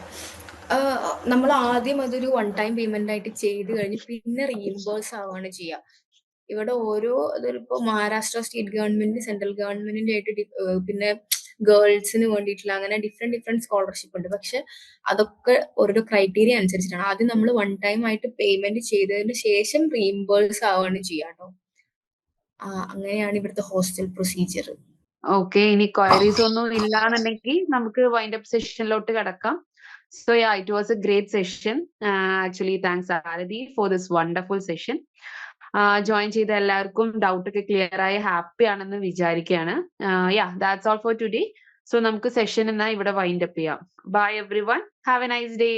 നമ്മൾ ആദ്യം അതൊരു വൺ ടൈം പേയ്മെന്റ് ആയിട്ട് ചെയ്ത് കഴിഞ്ഞ് പിന്നെ റീഇംബേഴ്സ് ആവുകയാണ് ചെയ്യുക. ഇവിടെ ഇതിപ്പോ മഹാരാഷ്ട്ര സ്റ്റേറ്റ് ഗവൺമെന്റ്, സെൻട്രൽ ഗവൺമെന്റിന്റെ ആയിട്ട് പിന്നെ ഗേൾസിന് വേണ്ടിയിട്ടുള്ള അങ്ങനെ ഡിഫറെന്റ് സ്കോളർഷിപ്പ് ഉണ്ട്. പക്ഷെ അതൊക്കെ ഓരോ ക്രൈറ്റീരിയ അനുസരിച്ചിട്ടാണ്. ആദ്യം നമ്മൾ വൺ ടൈം ആയിട്ട് പേയ്മെന്റ് ചെയ്തതിന് ശേഷം റീഇംബേഴ്സ് ആവുകയാണ് ചെയ്യാട്ടോ. അങ്ങനെയാണ് ഇവിടുത്തെ ഹോസ്റ്റൽ പ്രൊസീജിയർ. ഓക്കെ, ഇനി ക്വയറീസ് ഒന്നും ഇല്ലാന്നുണ്ടെങ്കിൽ നമുക്ക് വൈൻഡ് അപ്പ് സെഷനിലോട്ട് കിടക്കാം. So yeah, it was a great session. Actually, thanks Arathi for this wonderful session. Join ചെയ്ത എല്ലാവർക്കും ഡൗട്ട് ഒക്കെ ക്ലിയർ ആയി ഹാപ്പി ആണെന്ന് വിചാരിക്കുകയാണ്. That's all for today. So നമുക്ക് സെഷൻ എന്നാ ഇവിടെ വൈൻഡ് അപ്പ് ചെയ്യാം. Bye everyone, have a nice day.